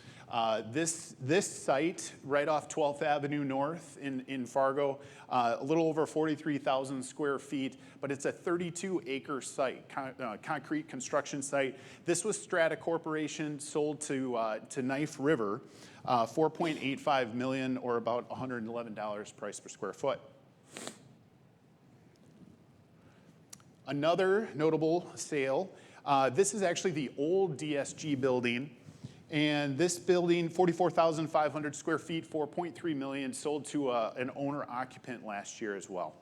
this site right off 12th Avenue North in Fargo, a little over 43,000 square feet, but it's a 32-acre site, concrete construction site. This was Strata Corporation, sold to Knife River, $4.85 million or about $111 price per square foot. Another notable sale, this is actually the old DSG building. And this building, 44,500 square feet, $4.3 million, sold to an owner-occupant last year as well.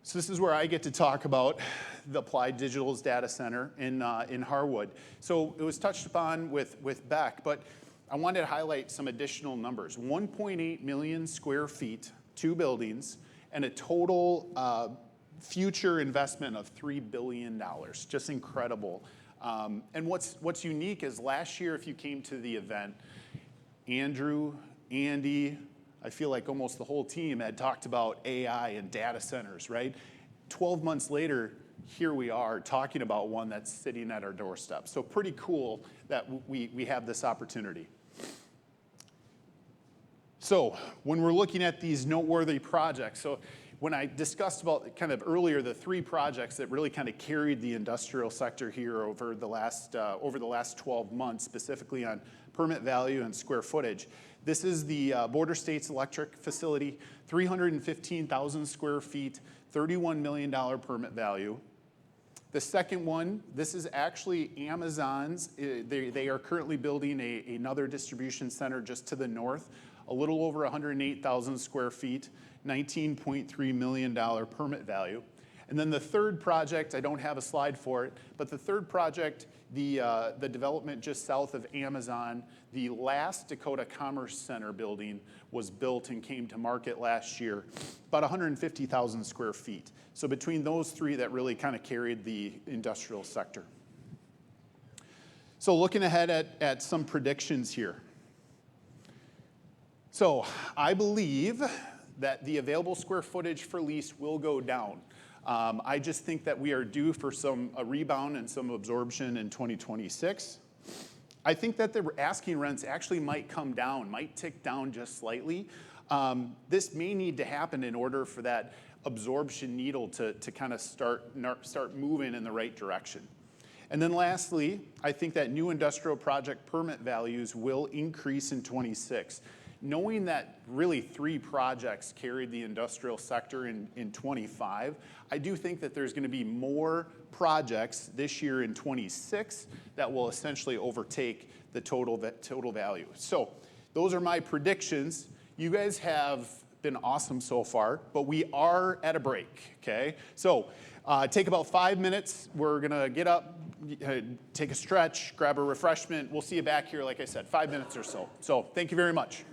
So this is where I get to talk about the Applied Digital's data center in Harwood. So it was touched upon with Beck, but I wanted to highlight some additional numbers. 1.8 million square feet, 2 buildings, and a total future investment of $3 billion, just incredible. And what's unique is last year, if you came to the event, Andrew, Andy, I feel like almost the whole team had talked about AI and data centers, right? 12 months later, here we are talking about one that's sitting at our doorstep. So pretty cool that we have this opportunity. So when we're looking at these noteworthy projects, so when I discussed about kind of earlier the 3 projects that really kind of carried the industrial sector here over the last 12 months, specifically on permit value and square footage, This is the Border States Electric facility, 315,000 square feet, $31 million permit value. The second one, this is actually Amazon's. They are currently building another distribution center just to the north, a little over 108,000 square feet, $19.3 million permit value. And then the third project, I don't have a slide for it, but the third project, the development just south of Amazon, the last Dakota Commerce Center building was built and came to market last year, about 150,000 square feet. So between those three, that really kind of carried the industrial sector. So looking ahead at some predictions here. So I believe that the available square footage for lease will go down. I just think that we are due for a rebound and some absorption in 2026. I think that the asking rents actually might come down, might tick down just slightly. This may need to happen in order for that absorption needle to kind of start moving in the right direction. And then lastly, I think that new industrial project permit values will increase in 26. Knowing that really 3 projects carried the industrial sector in 25, I do think that there's going to be more projects this year in 26 that will essentially overtake the total value. So those are my predictions. You guys have been awesome so far, but we are at a break, okay? So take about 5 minutes. We're going to get up, take a stretch, grab a refreshment. We'll see you back here, like I said, 5 minutes or so. So thank you very much.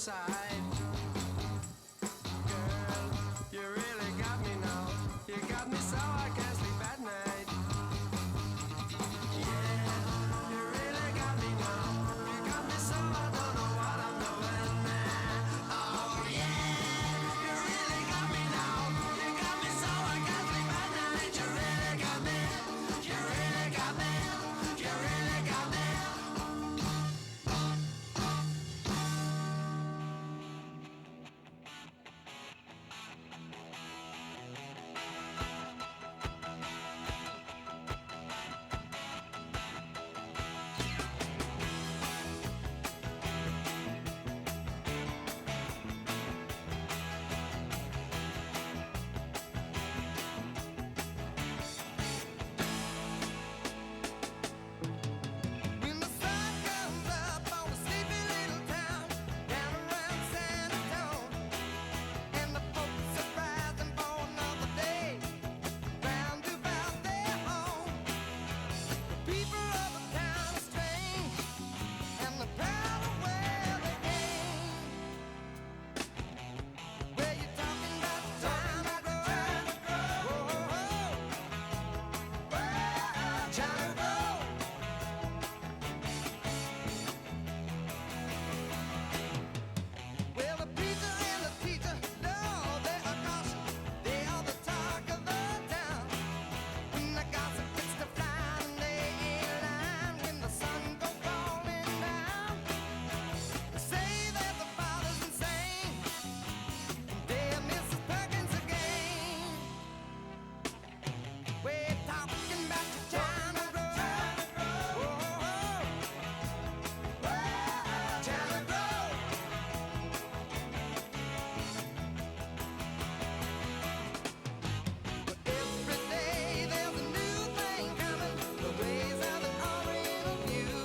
side. Girl, you really got me now. You got me so I can't sleep at night. Yeah, you really got me now. You got me so I don't know what I'm doing. Oh yeah, you really got me now. You got me so I can't sleep at night. You really got me. You really got me. You really got me. When the sun comes up on a sleepy little town down around San Antonio, and the folks are rising for another day round about their home, the people of the town are strange and they're proud of where they came. Where you talking about the time I grow? Whoa, China grow. Well, the preacher and the teacher, no, they are caution. They are the talk of the town. When the gossip gets to flying, they ain't lying. When the sun goes falling down, they say that the father's insane. Dear Mrs. Perkins again. We're talking about the China Road. China Road. Every day there's a new thing coming. The ways of the Oriental view.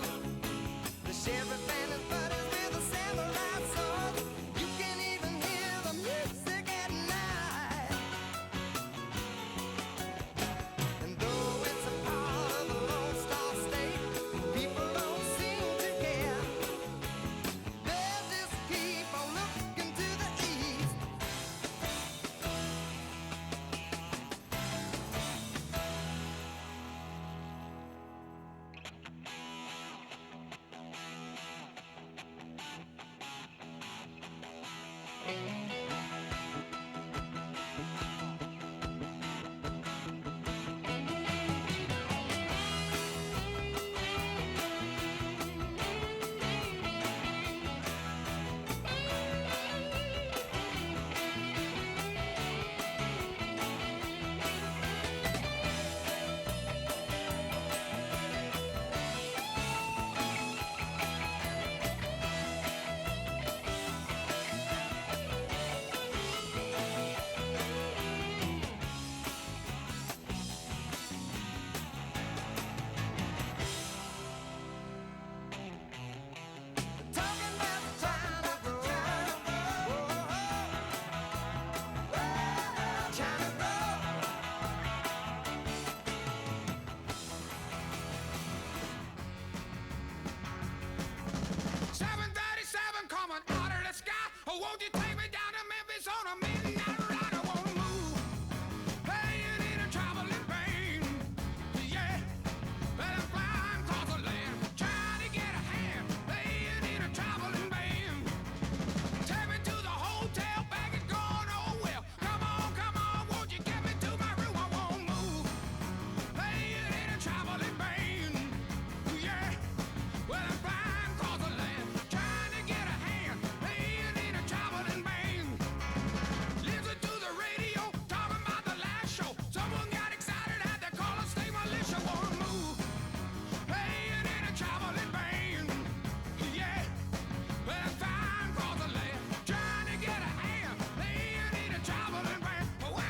The sheriff and his buddies with a samurai sword. You can even hear the music at night. And though it's a part of the Lone Star State, people don't seem to care. They just keep on looking to the east. Talking about the China Road. China Road. 737 coming out of the sky. Oh, won't you take me down to Memphis on a midnight ride? I won't move. Hey, you need a traveling pain. Yeah, but I'm flying across the land, trying to get a hand. Hey, you need a traveling band. Take me to the hotel, bag is going nowhere. Come on, won't you get me to my room? I won't move. Hey, you need a traveling band. Yeah, well, I'm flying across the land, trying to get a hand. Hey, you need a traveling band. Listen to the radio, talking about the last show. Someone got excited, had to call a state militia. Won't move. Hey, you need a traveling band. Yeah, well, I'm flying across the land, trying to get a hand. Hey, you need a traveling band. Wow!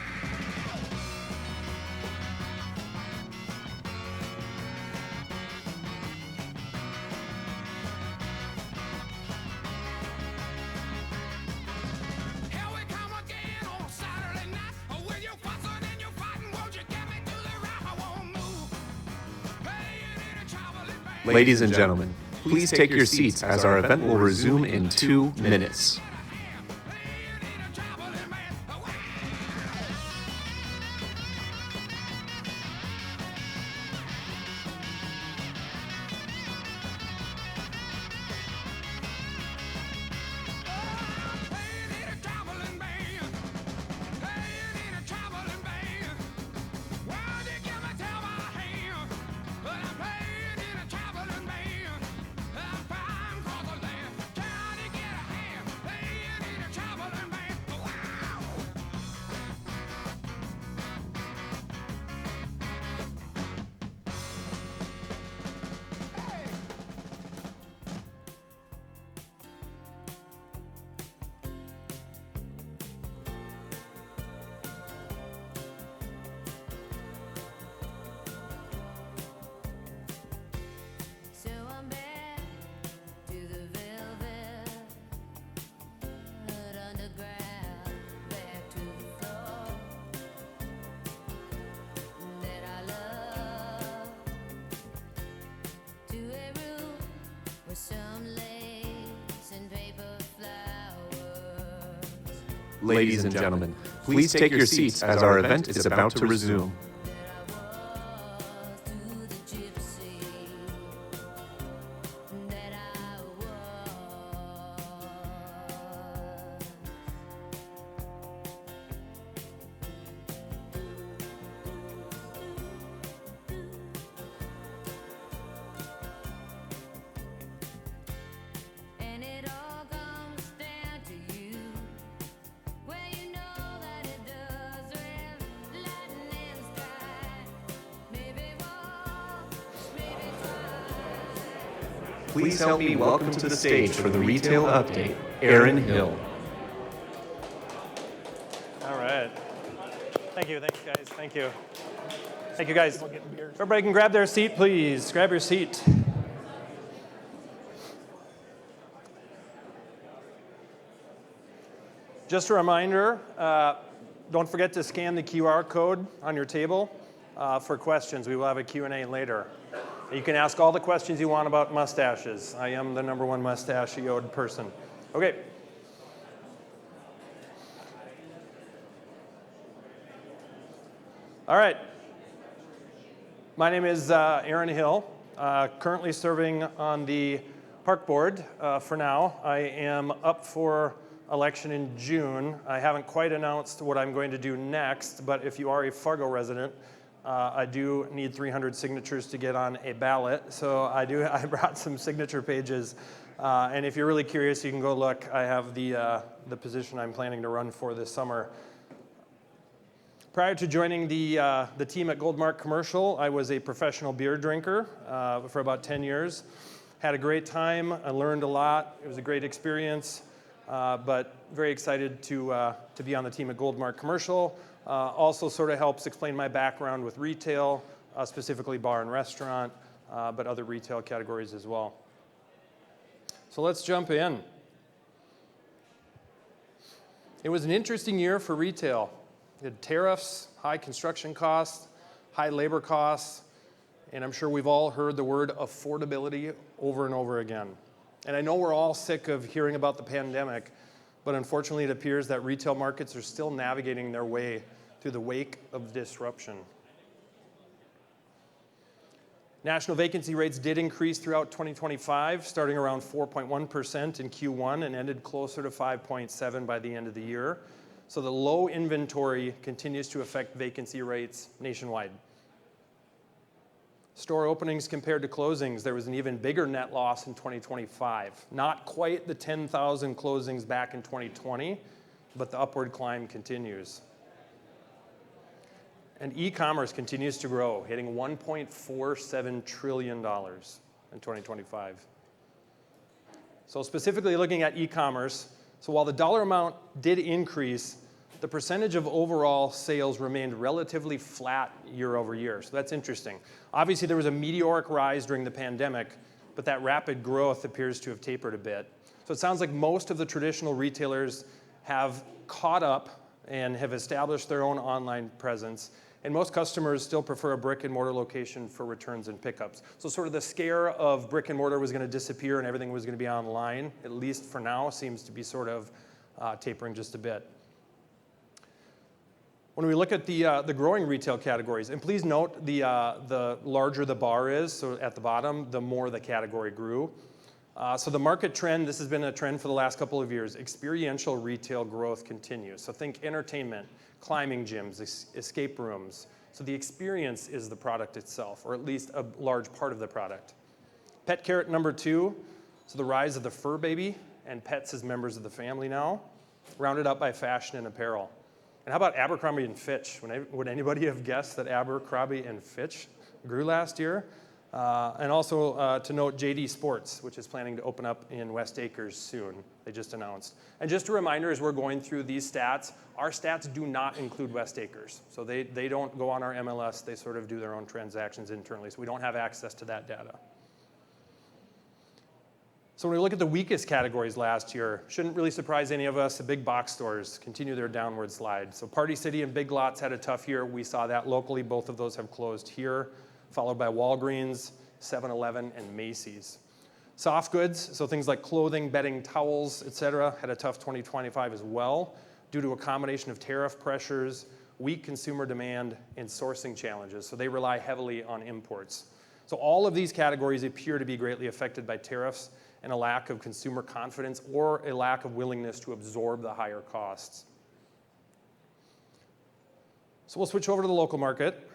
Here we come again on Saturday night. With your fussing and your fighting, won't you get me to the right? I won't move. Hey, you need a traveling band. Ladies and gentlemen, please take your seats as our event will resume in 2 minutes. So I'm back to the velvet, underground, back to the floor that I love, to a room with some lace and paper flowers. Ladies and gentlemen, please take your seats as our event is about to resume. Through the gypsy that I was. And it all comes down to you. Well, you know that it does with lightning in the sky. Maybe once, maybe twice. Please help me welcome to the stage for the retail update, Aaron Hill. All right. Thank you, thanks guys, thank you. Thank you guys. Everybody can grab their seat, please. Grab your seat. Just a reminder, don't forget to scan the QR code on your table for questions. We will have a Q&A later. You can ask all the questions you want about mustaches. I am the #1 mustachioed person. Okay. All right. My name is Aaron Hill, currently serving on the park board for now. I am up for election in June. I haven't quite announced what I'm going to do next, but if you are a Fargo resident, I do need 300 signatures to get on a ballot. So I brought some signature pages. And if you're really curious, you can go look. I have the position I'm planning to run for this summer. Prior to joining the team at Goldmark Commercial, I was a professional beer drinker for about 10 years. Had a great time. I learned a lot. It was a great experience. But very excited to be on the team at Goldmark Commercial. Also sort of helps explain my background with retail, specifically bar and restaurant, but other retail categories as well. So let's jump in. It was an interesting year for retail. We had tariffs, high construction costs, high labor costs, and I'm sure we've all heard the word affordability over and over again. And I know we're all sick of hearing about the pandemic, but unfortunately it appears that retail markets are still navigating their way through the wake of disruption. National vacancy rates did increase throughout 2025, starting around 4.1% in Q1 and ended closer to 5.7% by the end of the year. So the low inventory continues to affect vacancy rates nationwide. Store openings compared to closings, there was an even bigger net loss in 2025. Not quite the 10,000 closings back in 2020, but the upward climb continues. And e-commerce continues to grow, hitting $1.47 trillion in 2025. So specifically looking at e-commerce, so while the dollar amount did increase, the percentage of overall sales remained relatively flat year over year. So that's interesting. Obviously, there was a meteoric rise during the pandemic, but that rapid growth appears to have tapered a bit. So it sounds like most of the traditional retailers have caught up and have established their own online presence. And most customers still prefer a brick and mortar location for returns and pickups. So sort of the scare of brick and mortar was going to disappear and everything was going to be online, at least for now, seems to be sort of tapering just a bit. When we look at the growing retail categories, and please note the larger the bar is, so at the bottom, the more the category grew. So the market trend, this has been a trend for the last couple of years, experiential retail growth continues. So think entertainment, climbing gyms, escape rooms. So the experience is the product itself, or at least a large part of the product. Pet care at number 2, so the rise of the fur baby and pets as members of the family now, rounded up by fashion and apparel. And how about Abercrombie & Fitch? Would anybody have guessed that Abercrombie & Fitch grew last year? And also to note JD Sports, which is planning to open up in West Acres soon. They just announced. And just a reminder, as we're going through these stats, our stats do not include West Acres. So they don't go on our MLS. They sort of do their own transactions internally. So we don't have access to that data. So when we look at the weakest categories last year, shouldn't really surprise any of us, the big box stores continue their downward slide. So Party City and Big Lots had a tough year. We saw that locally. Both of those have closed here, followed by Walgreens, 7-Eleven, and Macy's. Soft goods, so things like clothing, bedding, towels, et cetera, had a tough 2025 as well due to a combination of tariff pressures, weak consumer demand, and sourcing challenges. So they rely heavily on imports. So all of these categories appear to be greatly affected by tariffs and a lack of consumer confidence or a lack of willingness to absorb the higher costs. So we'll switch over to the local market.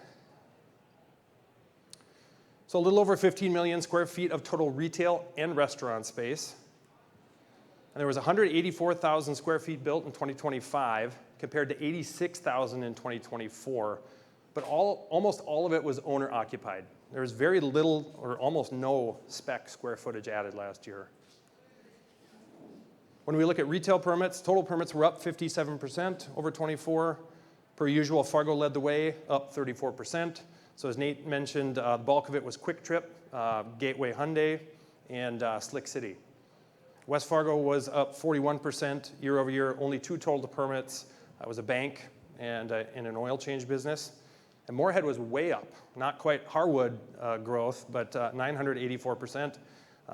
So a little over 15 million square feet of total retail and restaurant space. And there was 184,000 square feet built in 2025 compared to 86,000 in 2024. But almost all of it was owner occupied. There was very little or almost no spec square footage added last year. When we look at retail permits, total permits were up 57% over 24. Per usual, Fargo led the way, up 34%. So as Nate mentioned, the bulk of it was Quick Trip, Gateway Hyundai, and Slick City. West Fargo was up 41% year over year, only 2 total permits. That was a bank and an oil change business. And Moorhead was way up, not quite Harwood growth, but 984%,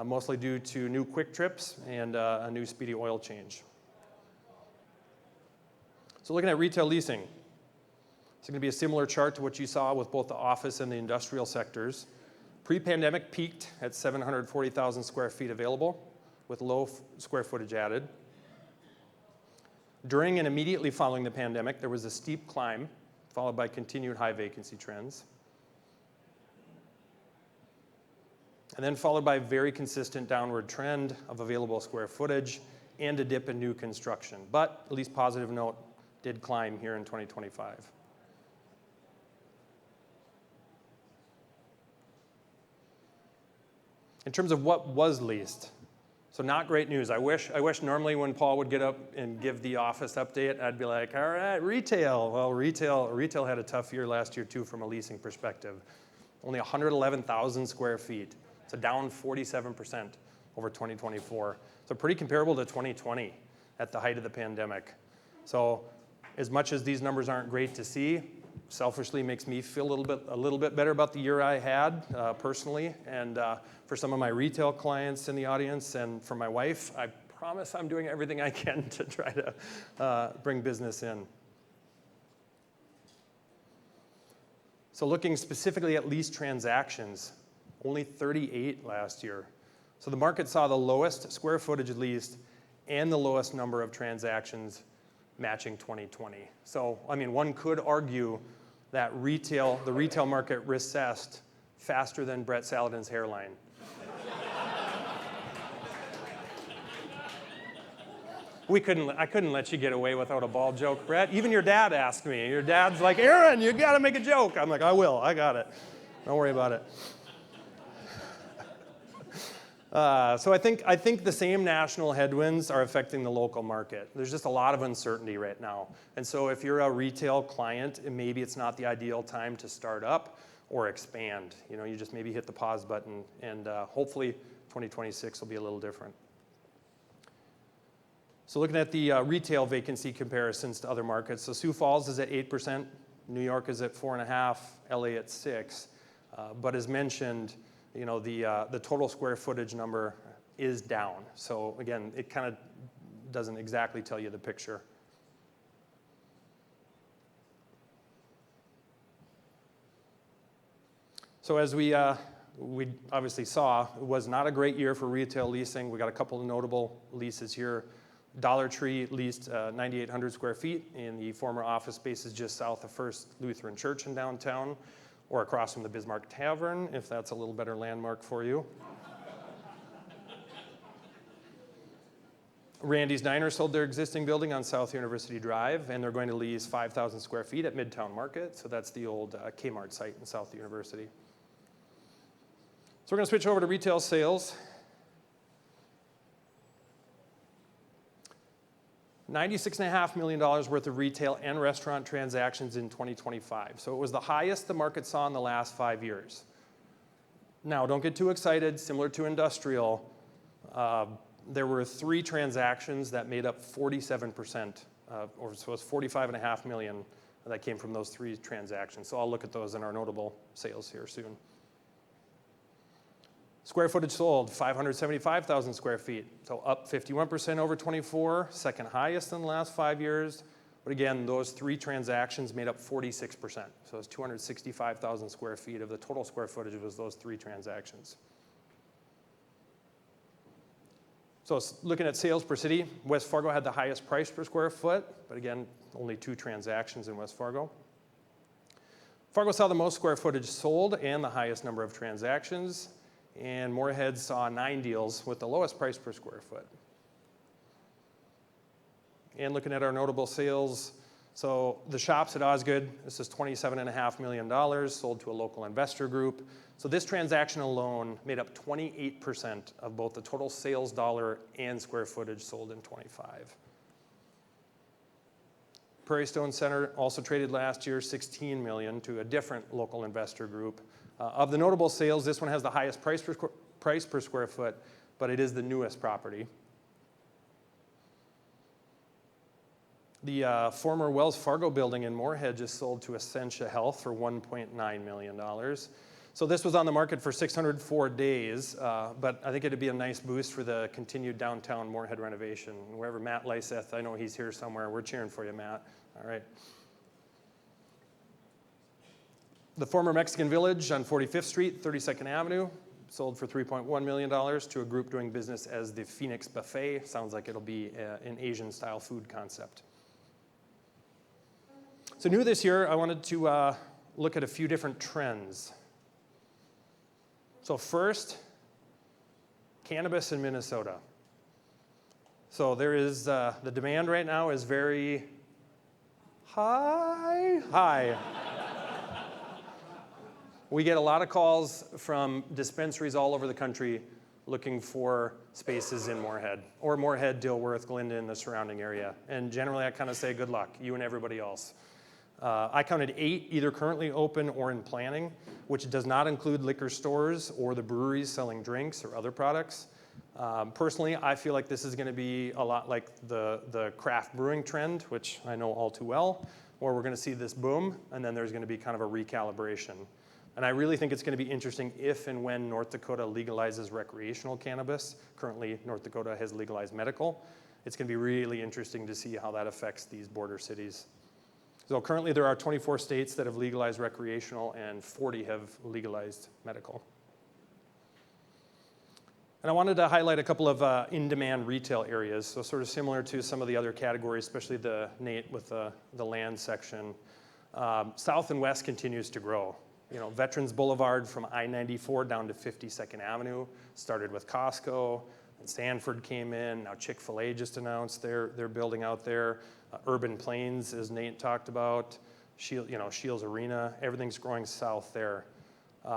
mostly due to new Quick Trips and a new Speedy oil change. So looking at retail leasing, it's going to be a similar chart to what you saw with both the office and the industrial sectors. Pre-pandemic peaked at 740,000 square feet available, with low square footage added. During and immediately following the pandemic, there was a steep climb, followed by continued high vacancy trends. And then followed by a very consistent downward trend of available square footage and a dip in new construction. But at least positive note, did climb here in 2025. In terms of what was leased, so not great news. I wish normally when Paul would get up and give the office update, I'd be like, all right, retail. Well, retail had a tough year last year too from a leasing perspective. Only 111,000 square feet, so down 47% over 2024. So pretty comparable to 2020 at the height of the pandemic. So as much as these numbers aren't great to see, selfishly makes me feel a little bit better about the year I had personally, and for some of my retail clients in the audience, and for my wife, I promise I'm doing everything I can to try to bring business in. So looking specifically at lease transactions, only 38 last year. So the market saw the lowest square footage leased and the lowest number of transactions matching 2020. So, I mean, one could argue that the retail market recessed faster than Brett Saladin's hairline. I couldn't let you get away without a bald joke, Brett. Even your dad asked me. Your dad's like, Aaron, you gotta make a joke. I'm like, I will, I got it. Don't worry about it. So I think the same national headwinds are affecting the local market. There's just a lot of uncertainty right now. And so if you're a retail client, maybe it's not the ideal time to start up or expand. You know, you just maybe hit the pause button, and hopefully 2026 will be a little different. So looking at the retail vacancy comparisons to other markets, so Sioux Falls is at 8%, New York is at 4.5, LA at 6. But as mentioned, the total square footage number is down. So again, it kind of doesn't exactly tell you the picture. So as we obviously saw, it was not a great year for retail leasing. We got a couple of notable leases here. Dollar Tree leased 9,800 square feet in the former office spaces just south of First Lutheran Church in downtown, or across from the Bismarck Tavern, if that's a little better landmark for you. Randy's Diner sold their existing building on South University Drive, and they're going to lease 5,000 square feet at Midtown Market. So that's the old Kmart site in South University. So we're going to switch over to retail sales. $96.5 million worth of retail and restaurant transactions in 2025. So it was the highest the market saw in the last 5 years. Now, don't get too excited. Similar to industrial, there were 3 transactions that made up 47%, or so it's $45.5 million that came from those 3 transactions. So I'll look at those in our notable sales here soon. Square footage sold, 575,000 square feet, so up 51% over 24, second highest in the last 5 years. But again, those 3 transactions made up 46%. So it's 265,000 square feet of the total square footage was those 3 transactions. So looking at sales per city, West Fargo had the highest price per square foot, but again, only 2 transactions in West Fargo. Fargo saw the most square footage sold and the highest number of transactions. And Moorhead saw 9 deals with the lowest price per square foot. And looking at our notable sales, so the Shops at Osgood, this is $27.5 million, sold to a local investor group. So this transaction alone made up 28% of both the total sales dollar and square footage sold in 25. Prairie Stone Center also traded last year $16 million to a different local investor group. Of the notable sales, this one has the highest price per square foot, but it is the newest property. The former Wells Fargo building in Moorhead just sold to Essentia Health for $1.9 million. So this was on the market for 604 days, but I think it'd be a nice boost for the continued downtown Moorhead renovation. Wherever Matt Lyseth, I know he's here somewhere. We're cheering for you, Matt. All right. The former Mexican Village on 45th Street, 32nd Avenue, sold for $3.1 million to a group doing business as the Phoenix Buffet. Sounds like it'll be an Asian-style food concept. So new this year, I wanted to look at a few different trends. So first, cannabis in Minnesota. So there is, the demand right now is very high. We get a lot of calls from dispensaries all over the country looking for spaces in Moorhead, or Moorhead, Dilworth, Glendon, the surrounding area. And generally, I kind of say good luck, you and everybody else. I counted 8 either currently open or in planning, which does not include liquor stores or the breweries selling drinks or other products. Personally, I feel like this is going to be a lot like the craft brewing trend, which I know all too well, where we're going to see this boom, and then there's going to be kind of a recalibration. And I really think it's going to be interesting if and when North Dakota legalizes recreational cannabis. Currently, North Dakota has legalized medical. It's going to be really interesting to see how that affects these border cities. So currently there are 24 states that have legalized recreational and 40 have legalized medical. And I wanted to highlight a couple of in-demand retail areas, so sort of similar to some of the other categories, especially Nate with the land section. South and West continues to grow. You know, Veterans Boulevard from I-94 down to 52nd Avenue started with Costco, and Sanford came in. Now Chick-fil-A just announced they're building out there. Urban Plains, as Nate talked about, Shields Arena, everything's growing south there.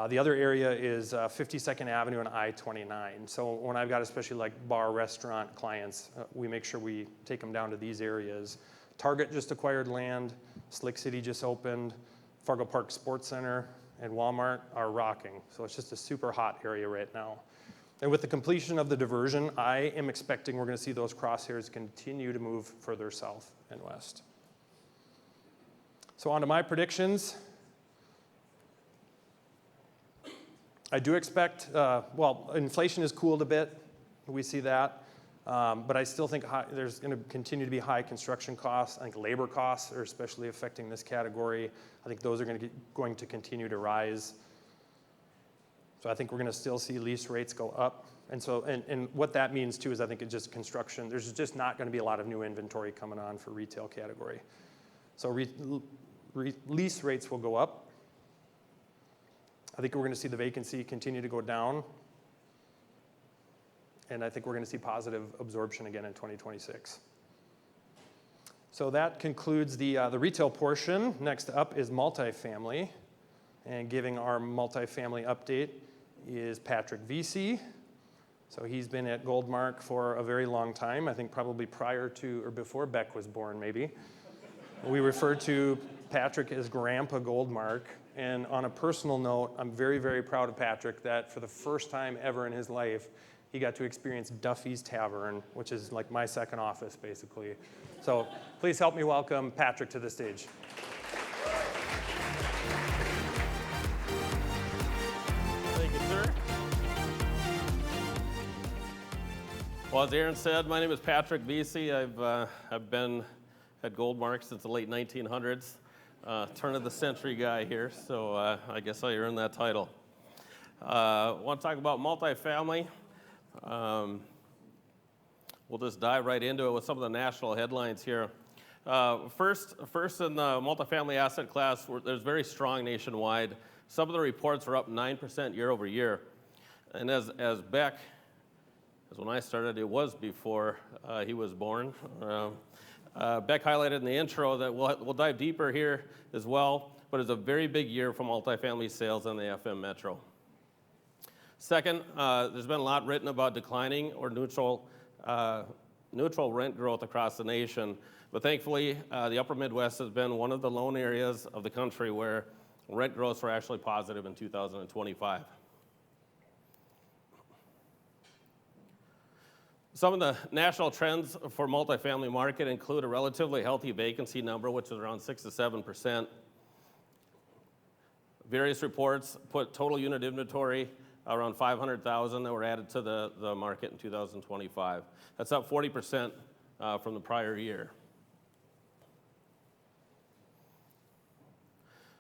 The other area is 52nd Avenue and I-29. So when I've got especially like bar, restaurant clients, we make sure we take them down to these areas. Target just acquired land, Slick City just opened, Fargo Park Sports Center and Walmart are rocking. So it's just a super hot area right now. And with the completion of the diversion, I am expecting we're going to see those crosshairs continue to move further south and west. So on to my predictions. I do expect, well, inflation has cooled a bit. We see that. But I still think there's going to continue to be high construction costs. I think labor costs are especially affecting this category. I think those are going to continue to rise. So I think we're going to still see lease rates go up. And so, and what that means too is I think it's just construction. There's just not going to be a lot of new inventory coming on for retail category. So lease rates will go up. I think we're going to see the vacancy continue to go down. And I think we're going to see positive absorption again in 2026. So that concludes the retail portion. Next up is multifamily. And giving our multifamily update is Patrick Vesey. So he's been at Goldmark for a very long time, I think probably prior to or before Beck was born maybe. We refer to Patrick as Grandpa Goldmark. And on a personal note, I'm very, very proud of Patrick that for the first time ever in his life, he got to experience Duffy's Tavern, which is like my second office, basically. So please help me welcome Patrick to the stage. Thank you, sir. Well, as Aaron said, my name is Patrick Vesey. I've been at Goldmark since the late 1900s. Turn of the century guy here, so I guess I earned that title. I want to talk about multifamily. We'll just dive right into it with some of the national headlines here. First in the multifamily asset class, there's very strong nationwide. Some of the reports are up 9% year over year. And as Beck, as when I started, it was before he was born. Beck highlighted in the intro that we'll dive deeper here as well, but it's a very big year for multifamily sales in the FM Metro. Second, there's been a lot written about declining or neutral rent growth across the nation, but thankfully, the Upper Midwest has been one of the lone areas of the country where rent growths were actually positive in 2025. Some of the national trends for multifamily market include a relatively healthy vacancy number, which is around 6 to 7%. Various reports put total unit inventory around 500,000 that were added to the market in 2025. That's up 40% from the prior year.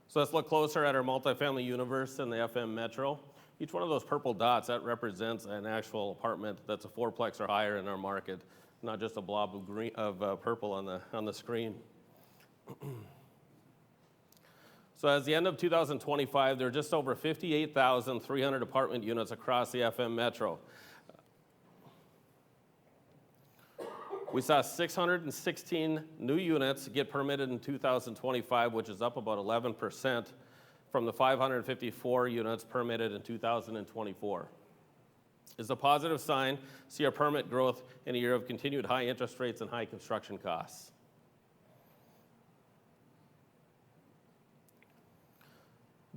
So let's look closer at our multifamily universe in the FM Metro. Each one of those purple dots, that represents an actual apartment that's a fourplex or higher in our market, not just a blob of green purple on the screen. So as the end of 2025, there are just over 58,300 apartment units across the FM Metro. We saw 616 new units get permitted in 2025, which is up about 11%. From the 554 units permitted in 2024. It's a positive sign to see our permit growth in a year of continued high interest rates and high construction costs.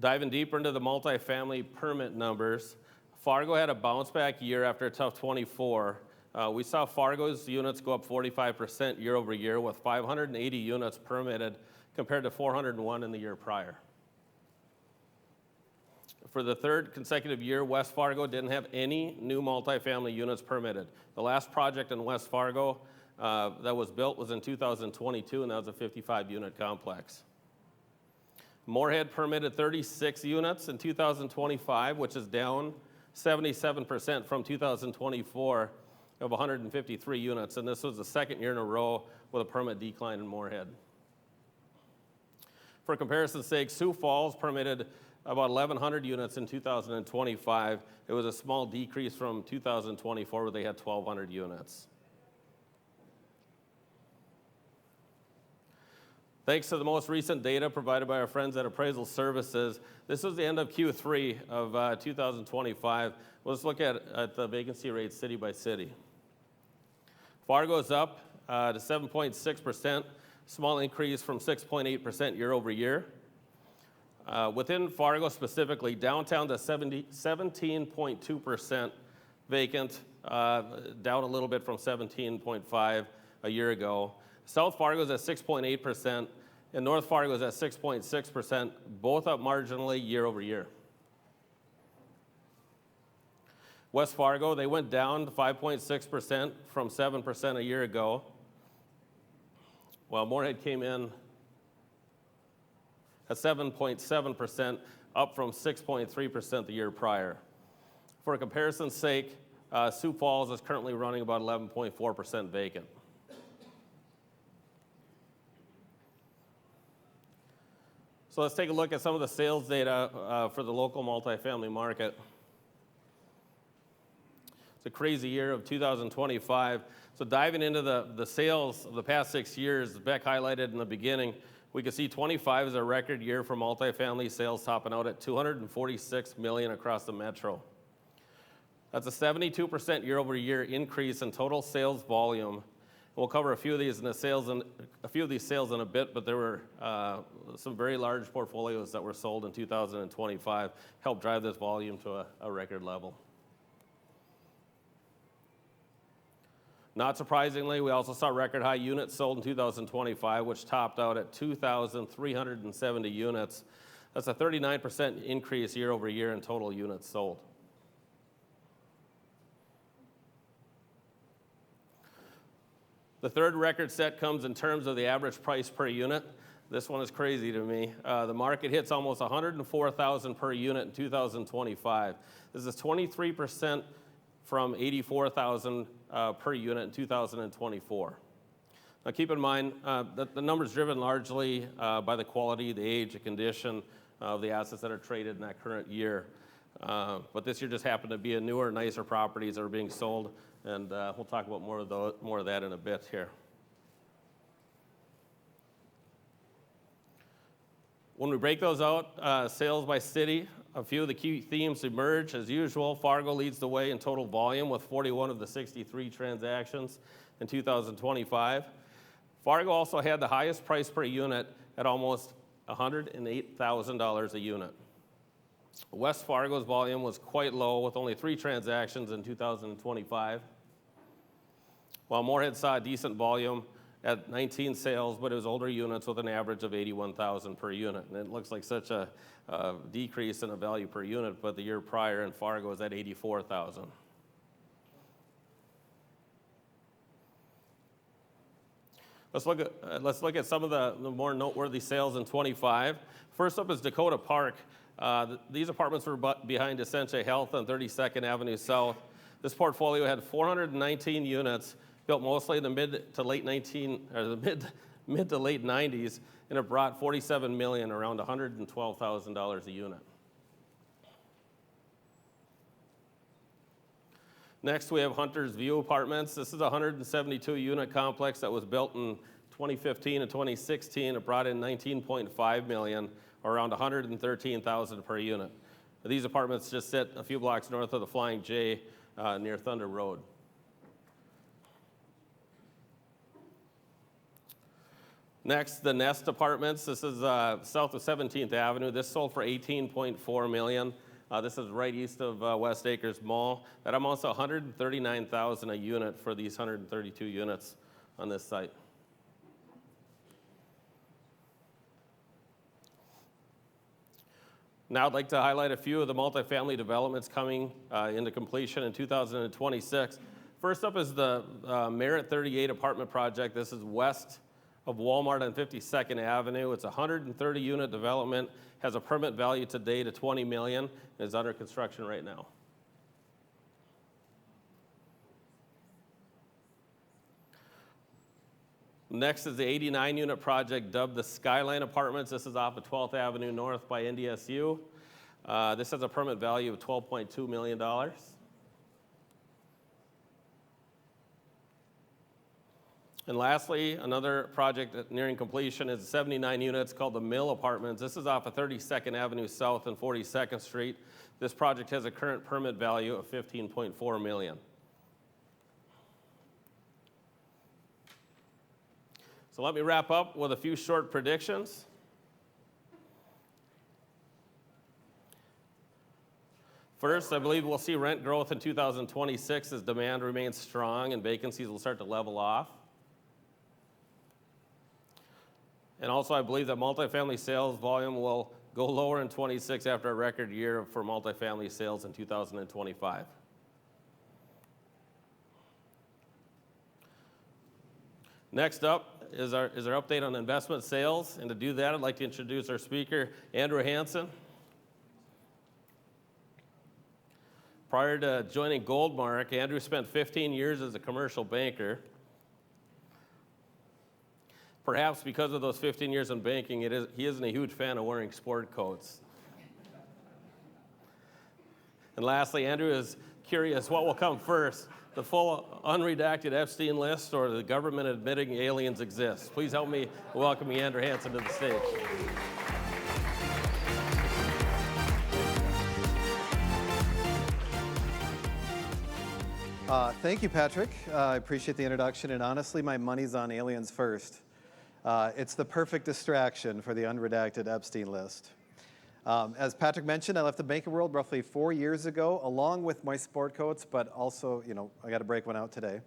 Diving deeper into the multifamily permit numbers, Fargo had a bounce back year after a tough 24. We saw Fargo's units go up 45% year over year with 580 units permitted compared to 401 in the year prior. For the third consecutive year, West Fargo didn't have any new multifamily units permitted. The last project in West Fargo that was built was in 2022, and that was a 55-unit complex. Moorhead permitted 36 units in 2025, which is down 77% from 2024 of 153 units, and this was the second year in a row with a permit decline in Moorhead. For comparison's sake, Sioux Falls permitted about 1,100 units in 2025. It was a small decrease from 2024 where they had 1,200 units. Thanks to the most recent data provided by our friends at Appraisal Services, this was the end of Q3 of 2025. Let's look at the vacancy rates city by city. Fargo is up to 7.6%, small increase from 6.8% year over year. Within Fargo specifically, downtown to 17.2% vacant, down a little bit from 17.5 a year ago. South Fargo is at 6.8%, and North Fargo is at 6.6%, both up marginally year over year. West Fargo, they went down to 5.6% from 7% a year ago, while Moorhead came in at 7.7%, up from 6.3% the year prior. For comparison's sake, Sioux Falls is currently running about 11.4% vacant. So let's take a look at some of the sales data for the local multifamily market. It's a crazy year of 2025. So diving into the sales of the past 6 years, Beck highlighted in the beginning, we can see 25 is a record year for multifamily sales, topping out at $246 million across the metro. That's a 72% year-over-year increase in total sales volume. We'll cover a few of these sales in a bit, but there were some very large portfolios that were sold in 2025, helped drive this volume to a record level. Not surprisingly, we also saw record high units sold in 2025, which topped out at 2,370 units. That's a 39% increase year over year in total units sold. The third record set comes in terms of the average price per unit. This one is crazy to me. The market hits almost $104,000 per unit in 2025. This is 23% from $84,000 per unit in 2024. Now keep in mind that the number is driven largely by the quality, the age, the condition of the assets that are traded in that current year. But this year just happened to be a newer, nicer properties that are being sold, and we'll talk about more of that in a bit here. When we break those out, sales by city, a few of the key themes emerge. As usual, Fargo leads the way in total volume with 41 of the 63 transactions in 2025. Fargo also had the highest price per unit at almost $108,000 a unit. West Fargo's volume was quite low with only 3 transactions in 2025, while Moorhead saw a decent volume at 19 sales, but it was older units with an average of $81,000 per unit. And it looks like such a decrease in a value per unit, but the year prior in Fargo was at $84,000. Let's look at some of the more noteworthy sales in 25. First up is Dakota Park. These apartments were behind Essentia Health on 32nd Avenue South. This portfolio had 419 units, built mostly in the mid to late 90s, and it brought $47 million, around $112,000 a unit. Next, we have Hunter's View Apartments. This is a 172-unit complex that was built in 2015 and 2016. It brought in $19.5 million, or around $113,000 per unit. These apartments just sit a few blocks north of the Flying J near Thunder Road. Next, the Nest Apartments. This is south of 17th Avenue. This sold for $18.4 million. This is right east of West Acres Mall. That amounts to $139,000 a unit for these 132 units on this site. Now I'd like to highlight a few of the multifamily developments coming into completion in 2026. First up is the Merritt 38 apartment project. This is west of Walmart on 52nd Avenue. It's a 130-unit development, has a permit value today to $20 million, and is under construction right now. Next is the 89-unit project dubbed the Skyline Apartments. This is off of 12th Avenue North by NDSU. This has a permit value of $12.2 million. And lastly, another project nearing completion is 79 units called the Mill Apartments. This is off of 32nd Avenue South and 42nd Street. This project has a current permit value of $15.4 million. So let me wrap up with a few short predictions. First, I believe we'll see rent growth in 2026 as demand remains strong and vacancies will start to level off. And also, I believe that multifamily sales volume will go lower in 26 after a record year for multifamily sales in 2025. Next up is our update on investment sales. And to do that, I'd like to introduce our speaker, Andrew Hansen. Prior to joining Goldmark, Andrew spent 15 years as a commercial banker. Perhaps because of those 15 years in banking, he isn't a huge fan of wearing sport coats. And lastly, Andrew is curious what will come first, the full unredacted Epstein list or the government admitting aliens exist. Please help me welcome Andrew Hansen to the stage. Thank you, Patrick. I appreciate the introduction, and honestly, my money's on aliens first. It's the perfect distraction for the unredacted Epstein list. As Patrick mentioned, I left the banking world roughly 4 years ago, along with my sport coats, but also, I got to break one out today.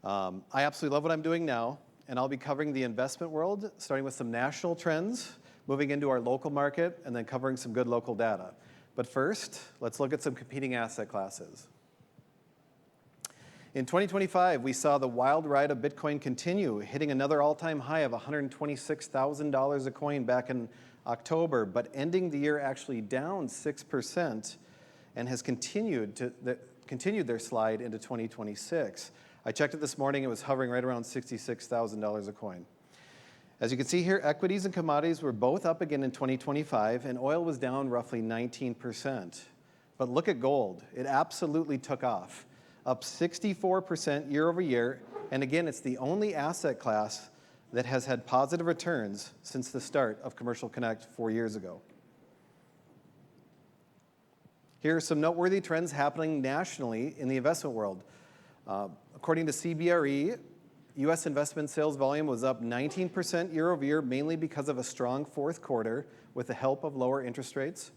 I absolutely love what I'm doing now, and I'll be covering the investment world, starting with some national trends, moving into our local market, and then covering some good local data. But first, let's look at some competing asset classes. In 2025, we saw the wild ride of Bitcoin continue, hitting another all-time high of $126,000 a coin back in October, but ending the year actually down 6% and has continued their slide into 2026. I checked it this morning, it was hovering right around $66,000 a coin. As you can see here, equities and commodities were both up again in 2025, and oil was down roughly 19%. But look at gold, it absolutely took off, up 64% year over year, and again, it's the only asset class that has had positive returns since the start of Commercial Connect 4 years ago. Here are some noteworthy trends happening nationally in the investment world. According to CBRE, U.S. investment sales volume was up 19% year over year, mainly because of a strong fourth quarter with the help of lower interest rates,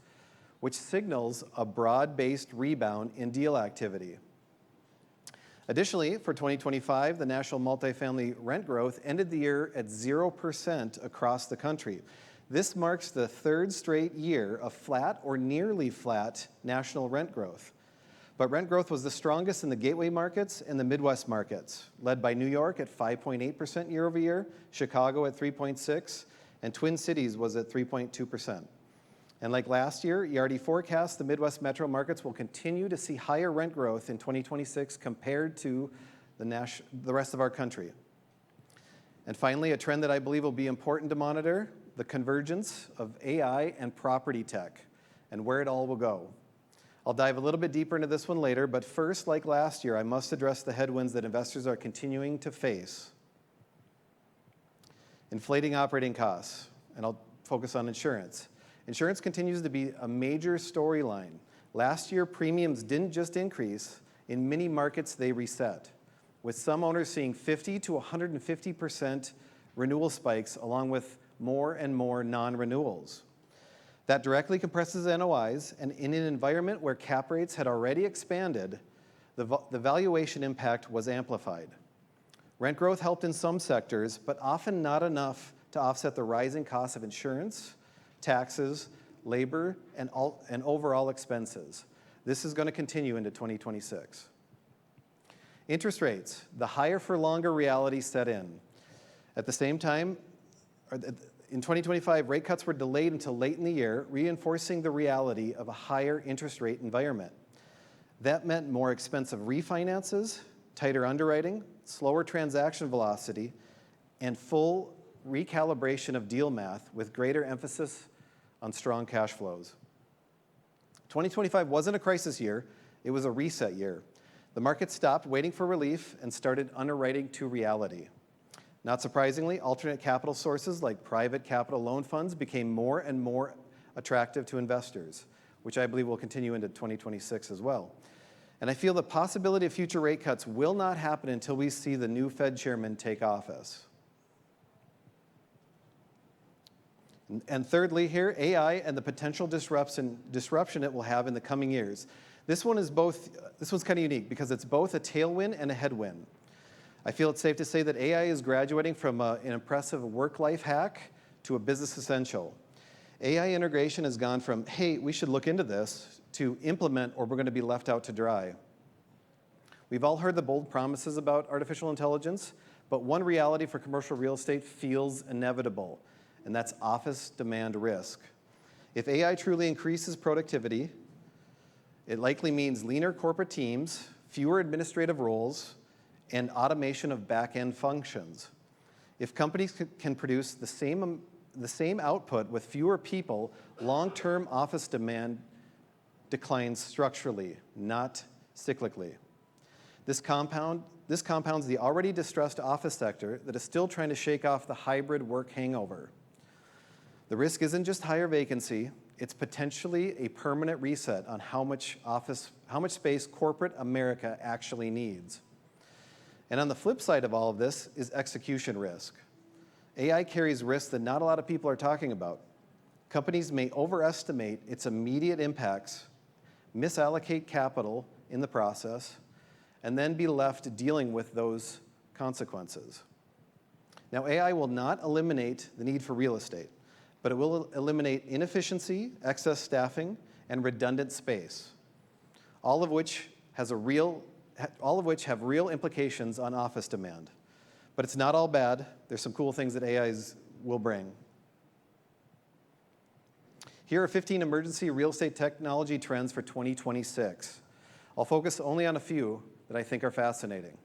which signals a broad-based rebound in deal activity. Additionally, for 2025, the national multifamily rent growth ended the year at 0% across the country. This marks the third straight year of flat or nearly flat national rent growth. But rent growth was the strongest in the gateway markets and the Midwest markets, led by New York at 5.8% year over year, Chicago at 3.6%, and Twin Cities was at 3.2%. And like last year, Yardi forecasts the Midwest metro markets will continue to see higher rent growth in 2026 compared to the rest of our country. And finally, a trend that I believe will be important to monitor, the convergence of AI and property tech and where it all will go. I'll dive a little bit deeper into this one later, but first, like last year, I must address the headwinds that investors are continuing to face. Inflating operating costs, and I'll focus on insurance. Insurance continues to be a major storyline. Last year, premiums didn't just increase. In many markets, they reset, with some owners seeing 50 to 150% renewal spikes, along with more and more non-renewals. That directly compresses NOIs, and in an environment where cap rates had already expanded, the valuation impact was amplified. Rent growth helped in some sectors, but often not enough to offset the rising costs of insurance, taxes, labor, and overall expenses. This is going to continue into 2026. Interest rates, the higher for longer reality set in. At the same time, in 2025, rate cuts were delayed until late in the year, reinforcing the reality of a higher interest rate environment. That meant more expensive refinances, tighter underwriting, slower transaction velocity, and full recalibration of deal math with greater emphasis on strong cash flows. 2025 wasn't a crisis year, it was a reset year. The market stopped waiting for relief and started underwriting to reality. Not surprisingly, alternate capital sources like private capital loan funds became more and more attractive to investors, which I believe will continue into 2026 as well. And I feel the possibility of future rate cuts will not happen until we see the new Fed chairman take office. And thirdly here, AI and the potential disruption it will have in the coming years. This one's kind of unique because it's both a tailwind and a headwind. I feel it's safe to say that AI is graduating from an impressive work-life hack to a business essential. AI integration has gone from, hey, we should look into this, to implement or we're going to be left out to dry. We've all heard the bold promises about artificial intelligence, but one reality for commercial real estate feels inevitable, and that's office demand risk. If AI truly increases productivity, it likely means leaner corporate teams, fewer administrative roles, and automation of back-end functions. If companies can produce the same output with fewer people, long-term office demand declines structurally, not cyclically. This compounds the already distressed office sector that is still trying to shake off the hybrid work hangover. The risk isn't just higher vacancy, it's potentially a permanent reset on how much space corporate America actually needs. And on the flip side of all of this is execution risk. AI carries risks that not a lot of people are talking about. Companies may overestimate its immediate impacts, misallocate capital in the process, and then be left dealing with those consequences. Now, AI will not eliminate the need for real estate, but it will eliminate inefficiency, excess staffing, and redundant space, all of which have real implications on office demand. But it's not all bad. There's some cool things that AI will bring. Here are 15 emergency real estate technology trends for 2026. I'll focus only on a few that I think are fascinating.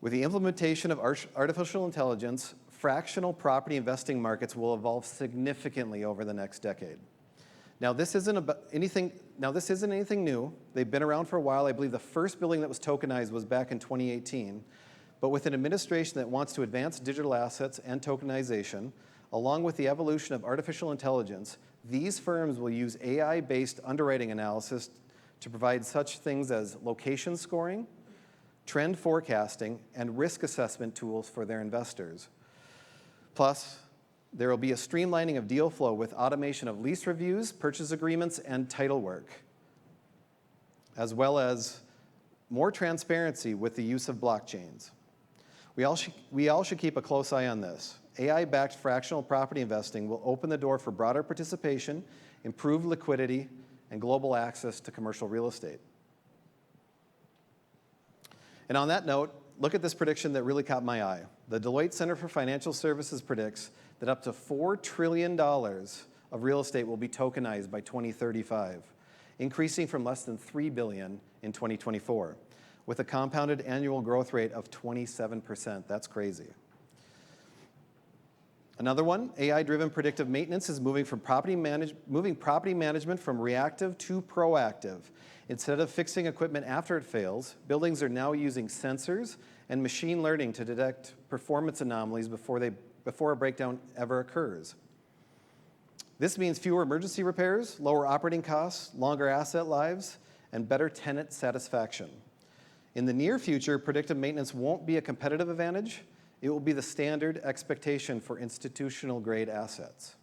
With the implementation of artificial intelligence, fractional property investing markets will evolve significantly over the next decade. Now, this isn't anything new. They've been around for a while. I believe the first building that was tokenized was back in 2018. But with an administration that wants to advance digital assets and tokenization, along with the evolution of artificial intelligence, these firms will use AI-based underwriting analysis to provide such things as location scoring, trend forecasting, and risk assessment tools for their investors. Plus, there will be a streamlining of deal flow with automation of lease reviews, purchase agreements, and title work, as well as more transparency with the use of blockchains. We all should keep a close eye on this. AI-backed fractional property investing will open the door for broader participation, improved liquidity, and global access to commercial real estate. And on that note, look at this prediction that really caught my eye. The Deloitte Center for Financial Services predicts that up to $4 trillion of real estate will be tokenized by 2035, increasing from less than $3 billion in 2024, with a compounded annual growth rate of 27%. That's crazy. Another one, AI-driven predictive maintenance is moving property management from reactive to proactive. Instead of fixing equipment after it fails, buildings are now using sensors and machine learning to detect performance anomalies before a breakdown ever occurs. This means fewer emergency repairs, lower operating costs, longer asset lives, and better tenant satisfaction. In the near future, predictive maintenance won't be a competitive advantage. It will be the standard expectation for institutional-grade assets.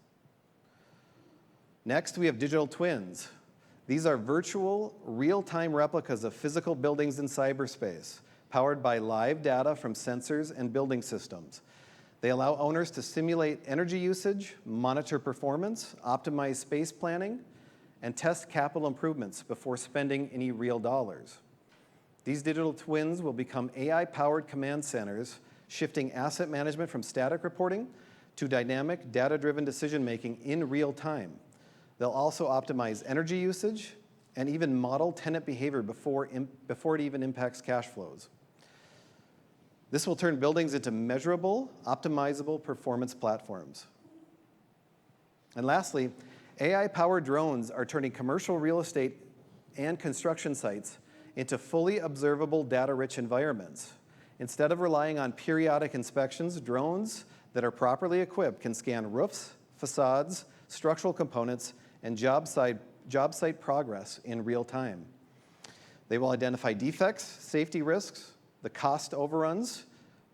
Next, we have digital twins. These are virtual, real-time replicas of physical buildings in cyberspace, powered by live data from sensors and building systems. They allow owners to simulate energy usage, monitor performance, optimize space planning, and test capital improvements before spending any real dollars. These digital twins will become AI-powered command centers, shifting asset management from static reporting to dynamic, data-driven decision-making in real time. They'll also optimize energy usage and even model tenant behavior before it even impacts cash flows. This will turn buildings into measurable, optimizable performance platforms. And lastly, AI-powered drones are turning commercial real estate and construction sites into fully observable data-rich environments. Instead of relying on periodic inspections, drones that are properly equipped can scan roofs, facades, structural components, and job site progress in real time. They will identify defects, safety risks, the cost overruns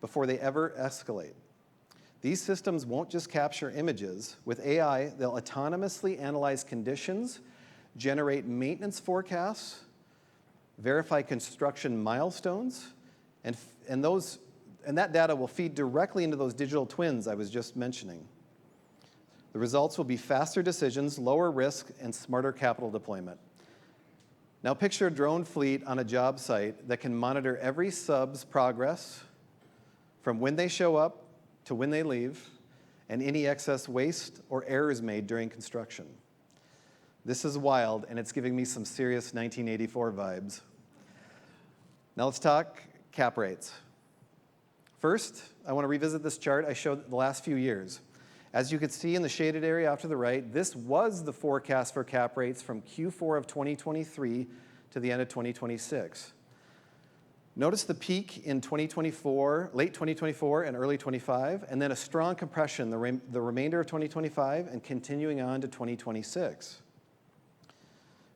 before they ever escalate. These systems won't just capture images. With AI, they'll autonomously analyze conditions, generate maintenance forecasts, verify construction milestones, And that data will feed directly into those digital twins I was just mentioning. The results will be faster decisions, lower risk, and smarter capital deployment. Now picture a drone fleet on a job site that can monitor every sub's progress from when they show up to when they leave, and any excess waste or errors made during construction. This is wild, and it's giving me some serious 1984 vibes. Now let's talk cap rates. First, I want to revisit this chart I showed the last few years. As you can see in the shaded area off to the right, this was the forecast for cap rates from Q4 of 2023 to the end of 2026. Notice the peak in 2024, late 2024 and early 25, and then a strong compression the remainder of 2025 and continuing on to 2026.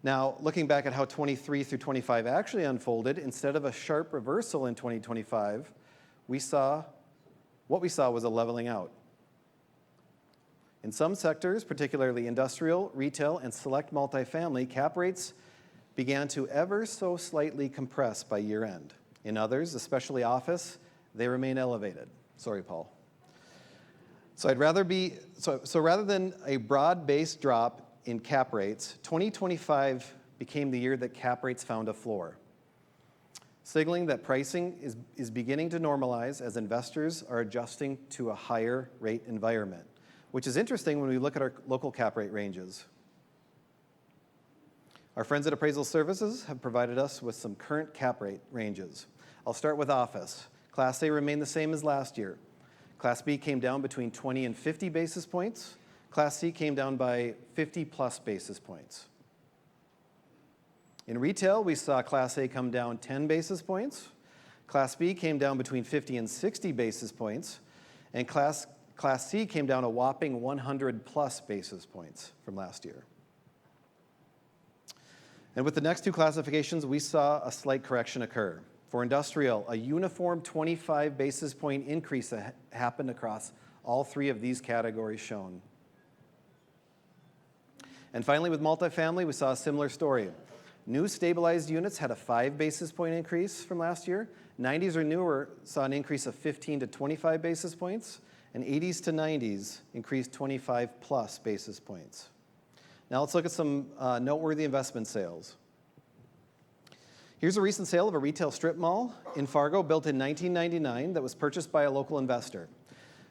Now, looking back at how 23 through 25 actually unfolded, instead of a sharp reversal in 2025, what we saw was a leveling out. In some sectors, particularly industrial, retail, and select multifamily, cap rates began to ever so slightly compress by year end. In others, especially office, they remain elevated. Sorry, Paul. So rather than a broad-based drop in cap rates, 2025 became the year that cap rates found a floor, signaling that pricing is beginning to normalize as investors are adjusting to a higher rate environment, which is interesting when we look at our local cap rate ranges. Our friends at Appraisal Services have provided us with some current cap rate ranges. I'll start with office. Class A remained the same as last year. Class B came down between 20 and 50 basis points. Class C came down by 50 plus basis points. In retail, we saw Class A come down 10 basis points. Class B came down between 50 and 60 basis points. And Class C came down a whopping 100 plus basis points from last year. And with the next two classifications, we saw a slight correction occur. For industrial, a uniform 25 basis point increase happened across all three of these categories shown. And finally, with multifamily, we saw a similar story. New stabilized units had a 5 basis point increase from last year. 90s or newer saw an increase of 15 to 25 basis points, and 80s to 90s increased 25 plus basis points. Now let's look at some noteworthy investment sales. Here's a recent sale of a retail strip mall in Fargo built in 1999 that was purchased by a local investor.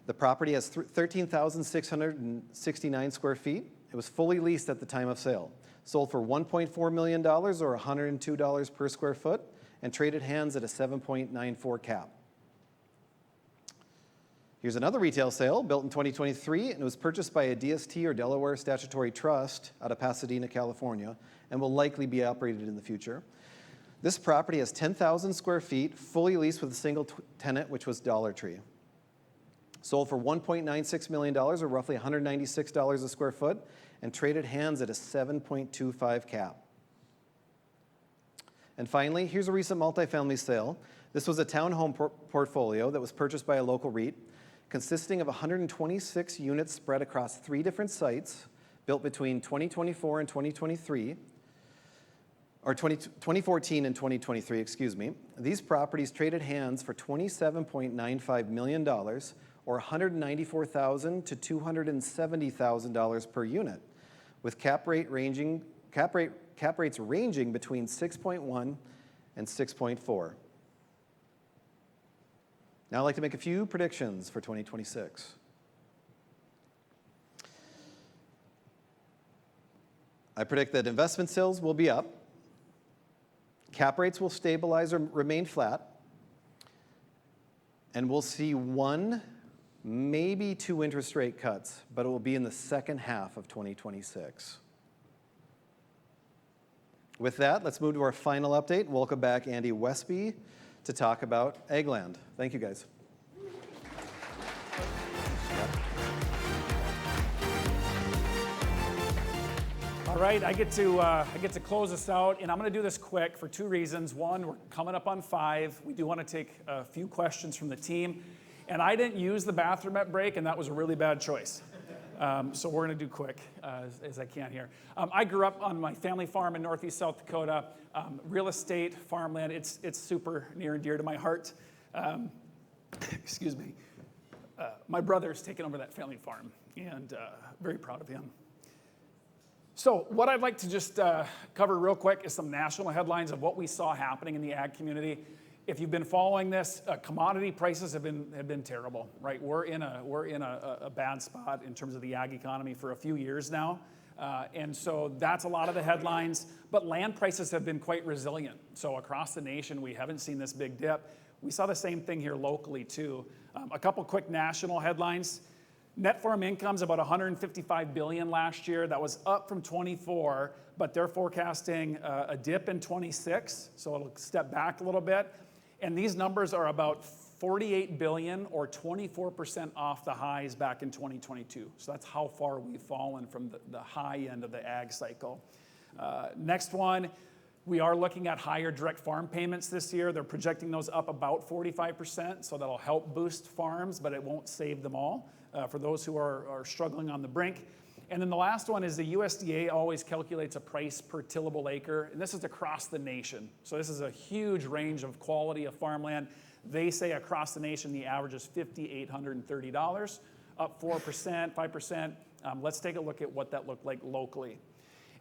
The property has 13,669 square feet. It was fully leased at the time of sale. Sold for $1.4 million or $102 per square foot and traded hands at a 7.94 cap. Here's another retail sale built in 2023 and it was purchased by a DST or Delaware Statutory Trust out of Pasadena, California, and will likely be operated in the future. This property has 10,000 square feet, fully leased with a single tenant, which was Dollar Tree. Sold for $1.96 million, or roughly $196 a square foot, and traded hands at a 7.25 cap. And finally, here's a recent multifamily sale. This was a townhome portfolio that was purchased by a local REIT, consisting of 126 units spread across 3 different sites, built between 2024 and 2023, or 2014 and 2023, excuse me. These properties traded hands for $27.95 million, or $194,000 to $270,000 per unit, with cap rates ranging between 6.1 and 6.4. Now I'd like to make a few predictions for 2026. I predict that investment sales will be up, cap rates will stabilize or remain flat, and we'll see 1, maybe 2 interest rate cuts, but it will be in the second half of 2026. With that, let's move to our final update. Welcome back Andy Westby to talk about Agland. Thank you, guys. All right, I get to close this out, and I'm going to do this quick for 2 reasons. One, we're coming up on 5. We do want to take a few questions from the team, and I didn't use the bathroom at break, and that was a really bad choice. So we're going to do quick as I can here. I grew up on my family farm in northeast South Dakota. Real estate, farmland, it's super near and dear to my heart. Excuse me. My brother's taken over that family farm, and very proud of him. So what I'd like to just cover real quick is some national headlines of what we saw happening in the ag community. If you've been following this, commodity prices have been terrible, right? We're in a bad spot in terms of the ag economy for a few years now. And so that's a lot of the headlines, but land prices have been quite resilient. So across the nation, we haven't seen this big dip. We saw the same thing here locally too. A couple quick national headlines. Net farm income's about $155 billion last year. That was up from 24, but they're forecasting a dip in 26, so it'll step back a little bit. And these numbers are about $48 billion or 24% off the highs back in 2022. So that's how far we've fallen from the high end of the ag cycle. Next one, we are looking at higher direct farm payments this year. They're projecting those up about 45%, so that'll help boost farms, but it won't save them all for those who are struggling on the brink. And then the last one is the USDA always calculates a price per tillable acre, and this is across the nation. So this is a huge range of quality of farmland. They say across the nation the average is $5,830, up 4%, 5%. Let's take a look at what that looked like locally.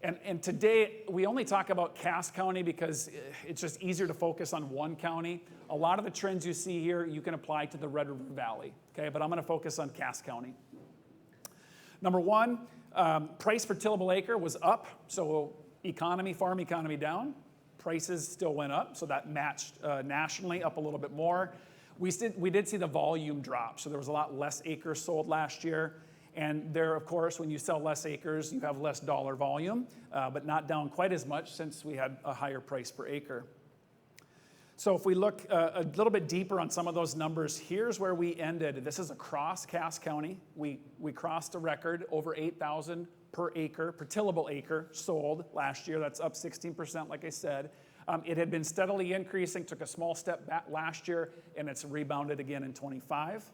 And today, we only talk about Cass County because it's just easier to focus on one county. A lot of the trends you see here, you can apply to the Red River Valley, okay? But I'm gonna focus on Cass County. Number one, price per tillable acre was up, so farm economy down. Prices still went up, so that matched nationally up a little bit more. We did see the volume drop, so there was a lot less acres sold last year. And there, of course, when you sell less acres, you have less dollar volume, but not down quite as much since we had a higher price per acre. So if we look a little bit deeper on some of those numbers, here's where we ended. This is across Cass County. We crossed a record over 8,000 per acre, per tillable acre sold last year. That's up 16%, like I said. It had been steadily increasing, took a small step back last year, and it's rebounded again in 25.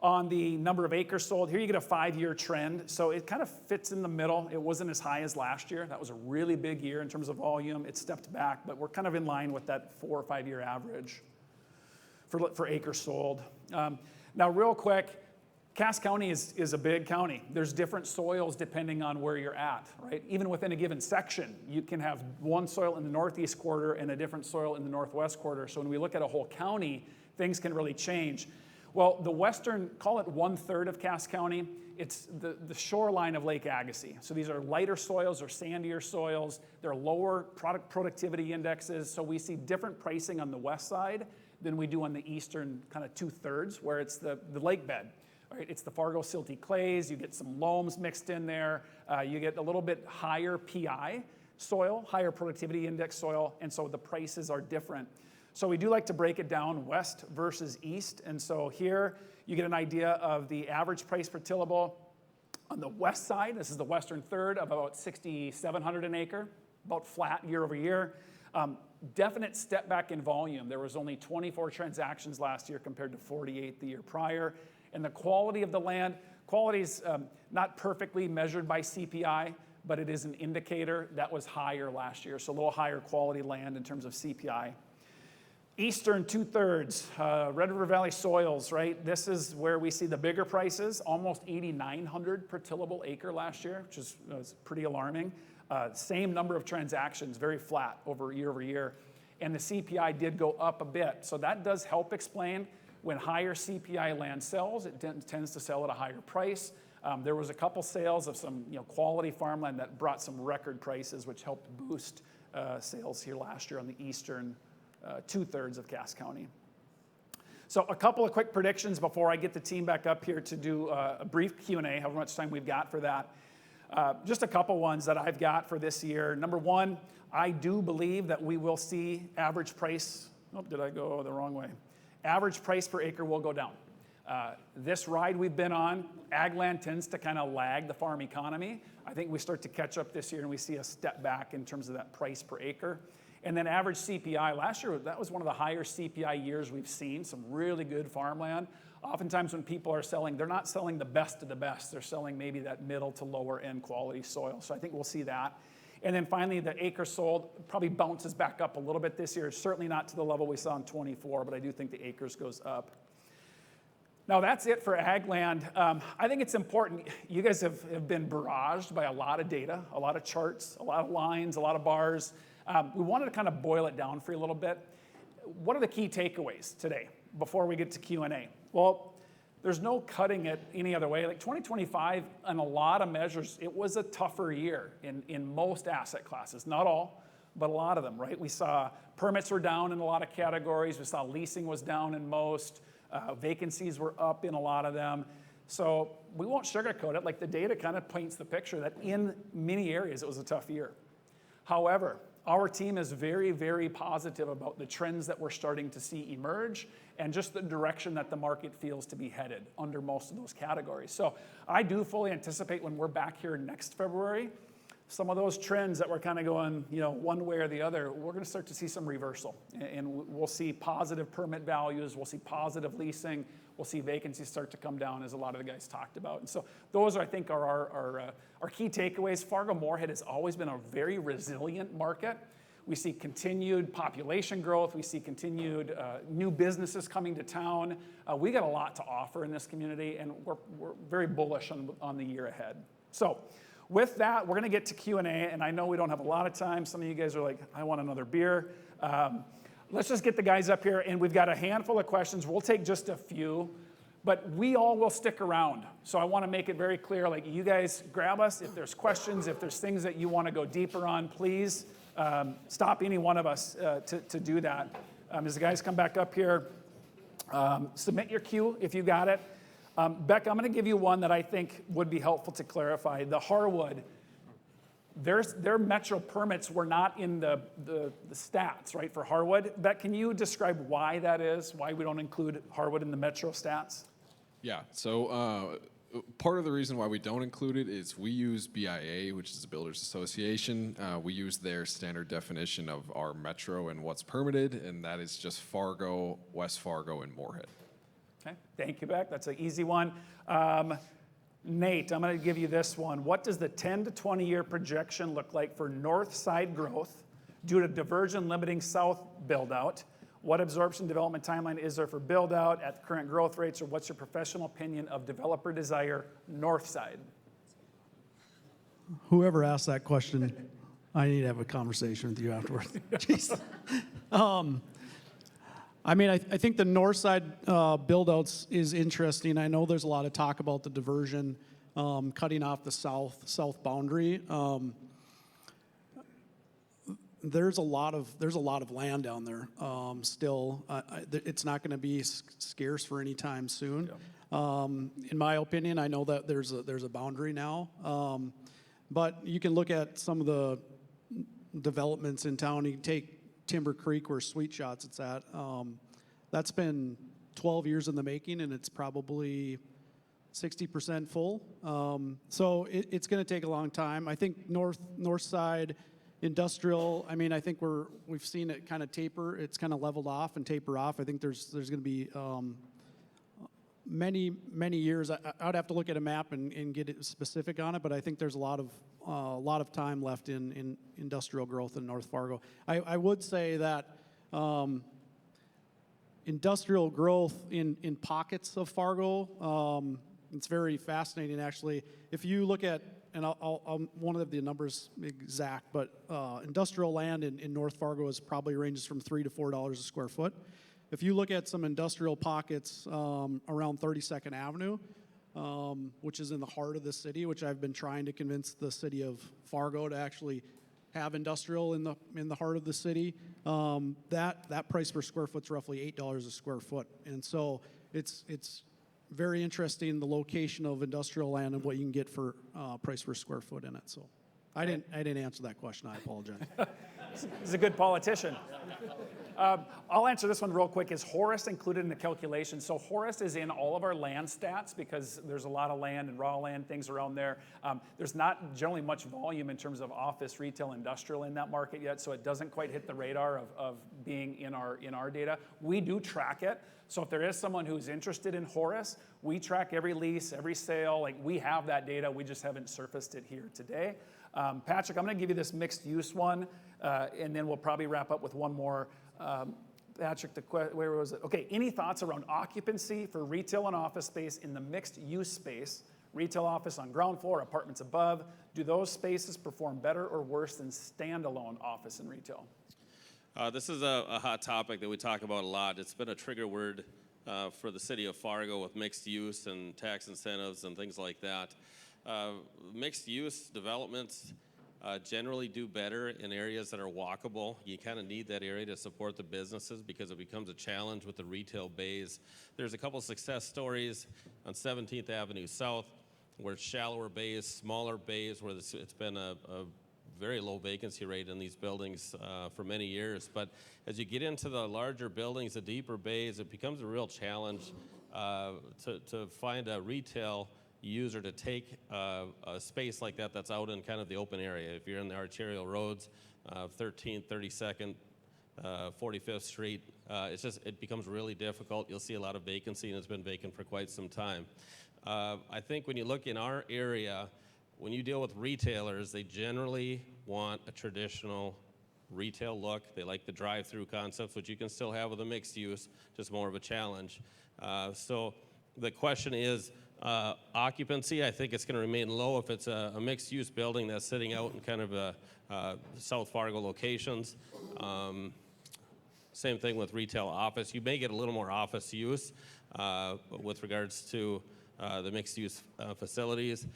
On the number of acres sold, here you get a 5-year trend. So it kind of fits in the middle. It wasn't as high as last year. That was a really big year in terms of volume. It stepped back, but we're kind of in line with that 4 or 5 year average for acres sold. Now, real quick, Cass County is a big county. There's different soils depending on where you're at, right? Even within a given section, you can have one soil in the northeast quarter and a different soil in the northwest quarter. So when we look at a whole county, things can really change. Well, the western, call it 1/3 of Cass County, it's the shoreline of Lake Agassiz. So these are lighter soils or sandier soils. They're lower productivity indexes. So we see different pricing on the west side than we do on the eastern kind of 2/3 where it's the lake bed. Right? It's the Fargo silty clays. You get some loams mixed in there. You get a little bit higher PI soil, higher productivity index soil, and so the prices are different. So we do like to break it down west versus east. And so here you get an idea of the average price per tillable on the west side. This is the western third of about $6,700 an acre, about flat year over year. Definite step back in volume. There was only 24 transactions last year compared to 48 the year prior. And the quality of the land, quality is not perfectly measured by CPI, but it is an indicator that was higher last year. So a little higher quality land in terms of CPI. Eastern 2/3, Red River Valley soils, right? This is where we see the bigger prices, almost $8,900 per tillable acre last year, which is pretty alarming. Same number of transactions, very flat over year. And the CPI did go up a bit. So that does help explain when higher CPI land sells, it tends to sell at a higher price. There was a couple sales of some quality farmland that brought some record prices, which helped boost sales here last year on the eastern 2/3 of Cass County. So a couple of quick predictions before I get the team back up here to do a brief Q&A, however much time we've got for that. Just a couple ones that I've got for this year. Number one, I do believe that we will see average price, did I go the wrong way? Average price per acre will go down. This ride we've been on, ag land tends to kind of lag the farm economy. I think we start to catch up this year and we see a step back in terms of that price per acre. And then average CPI, last year, that was one of the higher CPI years we've seen, some really good farmland. Oftentimes when people are selling, they're not selling the best of the best. They're selling maybe that middle to lower end quality soil. So I think we'll see that. And then finally, the acres sold probably bounces back up a little bit this year. Certainly not to the level we saw in 24, but I do think the acres goes up. Now that's it for ag land. I think it's important. You guys have been barraged by a lot of data, a lot of charts, a lot of lines, a lot of bars. We wanted to kind of boil it down for you a little bit. What are the key takeaways today before we get to Q&A? Well, there's no cutting it any other way. Like 2025, on a lot of measures, it was a tougher year in most asset classes. Not all, but a lot of them, right? We saw permits were down in a lot of categories. We saw leasing was down in most. Vacancies were up in a lot of them. So we won't sugarcoat it. Like the data kind of paints the picture that in many areas it was a tough year. However, our team is very, very positive about the trends that we're starting to see emerge and just the direction that the market feels to be headed under most of those categories. So I do fully anticipate when we're back here next February, some of those trends that we're kind of going, one way or the other, we're going to start to see some reversal. And we'll see positive permit values, we'll see positive leasing, we'll see vacancies start to come down, as a lot of the guys talked about. And so those, I think, are our key takeaways. Fargo-Moorhead has always been a very resilient market. We see continued population growth. We see continued new businesses coming to town. We got a lot to offer in this community, and we're very bullish on the year ahead. So with that, we're going to get to Q&A, and I know we don't have a lot of time. Some of you guys are like, I want another beer. Let's just get the guys up here, and we've got a handful of questions. We'll take just a few, but we all will stick around. So I want to make it very clear, like, you guys grab us. If there's questions, if there's things that you want to go deeper on, please stop any one of us to do that. As the guys come back up here, submit your cue if you got it. Beck, I'm going to give you one that I think would be helpful to clarify. The Harwood, their metro permits were not in the stats, right, for Harwood. Beck, can you describe why that is, why we don't include Harwood in the metro stats? Yeah, so part of the reason why we don't include it is we use BIA, which is the Builders Association. We use their standard definition of our metro and what's permitted, and that is just Fargo, West Fargo, and Moorhead. Okay, thank you, Beck. That's an easy one. Nate, I'm going to give you this one. What does the 10 to 20-year projection look like for north side growth due to diversion limiting south build-out? What absorption development timeline is there for build-out at the current growth rates, or what's your professional opinion of developer desire north side? Whoever asked that question, I need to have a conversation with you afterwards. Jeez. I mean, I think the north side build-outs is interesting. I know there's a lot of talk about the diversion, cutting off the south boundary. There's a lot of land down there still. It's not going to be scarce for any time soon. In my opinion, I know that there's a boundary now, but you can look at some of the developments in town. You can take Timber Creek, where Sweet Shots it's at. That's been 12 years in the making, and it's probably 60% full. So it's going to take a long time. I think north side industrial. I mean, I think we've seen it kind of taper. It's kind of leveled off and taper off. I think there's going to be many years. I would have to look at a map and get it specific on it, but I think there's a lot of time left in industrial growth in North Fargo. I would say that industrial growth in pockets of Fargo, it's very fascinating actually. If you look at, and I'll one of the numbers exact, but industrial land in North Fargo is probably ranges from $3 to $4 a square foot. If you look at some industrial pockets around 32nd Avenue, which is in the heart of the city, which I've been trying to convince the city of Fargo to actually have industrial in the heart of the city, that price per square foot is roughly $8 a square foot, and so it's very interesting the location of industrial land and what you can get for price per square foot in it. So I didn't answer that question. I apologize. He's a good politician. I'll answer this one real quick. Is Horus included in the calculation? So Horus is in all of our land stats because there's a lot of land and raw land things around there. There's not generally much volume in terms of office, retail, industrial in that market yet, so it doesn't quite hit the radar of being in our data. We do track it. So if there is someone who's interested in Horus, we track every lease, every sale. Like, we have that data. We just haven't surfaced it here today. Patrick, I'm going to give you this mixed use one, and then we'll probably wrap up with one more. Patrick, where was it? Okay, any thoughts around occupancy for retail and office space in the mixed use space? Retail office on ground floor, apartments above. Do those spaces perform better or worse than standalone office and retail? This is a hot topic that we talk about a lot. It's been a trigger word for the city of Fargo with mixed use and tax incentives and things like that. Mixed use developments generally do better in areas that are walkable. You kind of need that area to support the businesses because it becomes a challenge with the retail bays. There's a couple success stories on 17th Avenue South where it's shallower bays, smaller bays, where it's been a very low vacancy rate in these buildings for many years. But as you get into the larger buildings, the deeper bays, it becomes a real challenge to find a retail user to take a space like that that's out in kind of the open area. If you're in the arterial roads, 13th, 32nd, 45th Street, it becomes really difficult. You'll see a lot of vacancy, and it's been vacant for quite some time. I think when you look in our area, when you deal with retailers, they generally want a traditional retail look. They like the drive-through concepts, which you can still have with a mixed use, just more of a challenge. So the question is, occupancy, I think it's going to remain low if it's a mixed-use building that's sitting out in kind of South Fargo locations. Same thing with retail office. You may get a little more office use with regards to the mixed-use facilities.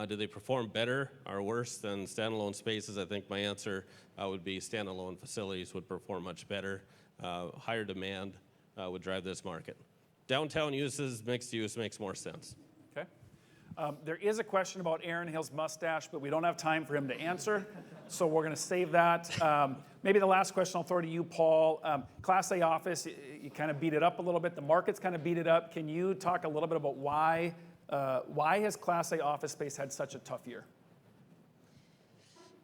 Do they perform better or worse than standalone spaces? I think my answer would be standalone facilities would perform much better. Higher demand would drive this market. Downtown uses, mixed use makes more sense. Okay. There is a question about Aaron Hill's mustache, but we don't have time for him to answer, so we're going to save that. Maybe the last question I'll throw to you, Paul. Class A office, you kind of beat it up a little bit. The market's kind of beat it up. Can you talk a little bit about why has Class A office space had such a tough year?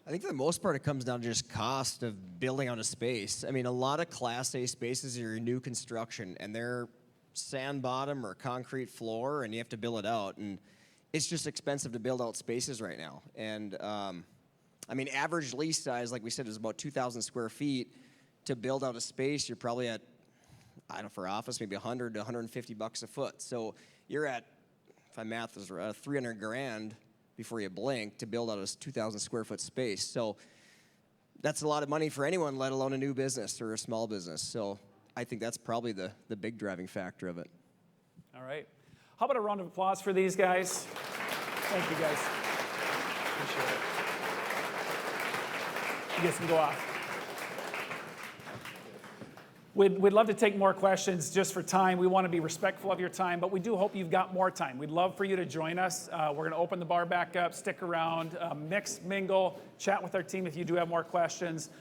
I think for the most part, it comes down to just cost of building out a space. I mean, a lot of Class A spaces are new construction, and they're sand bottom or concrete floor, and you have to build it out. And it's just expensive to build out spaces right now. And I mean, average lease size, like we said, is about 2,000 square feet. To build out a space, you're probably at, I don't know, for office, maybe 100 to 150 bucks a foot. So you're at, if my math is right, 300 grand before you blink to build out a 2,000 square foot space. So that's a lot of money for anyone, let alone a new business or a small business. So I think that's probably the big driving factor of it. All right. How about a round of applause for these guys? Thank you, guys. Appreciate it. You guys can go off. We'd love to take more questions just for time. We want to be respectful of your time, but we do hope you've got more time. We'd love for you to join us. We're going to open the bar back up, stick around, mix, mingle, chat with our team if you do have more questions.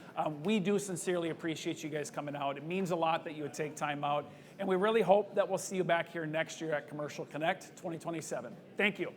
We do sincerely appreciate you guys coming out. It means a lot that you would take time out, and we really hope that we'll see you back here next year at Commercial Connect 2027. Thank you.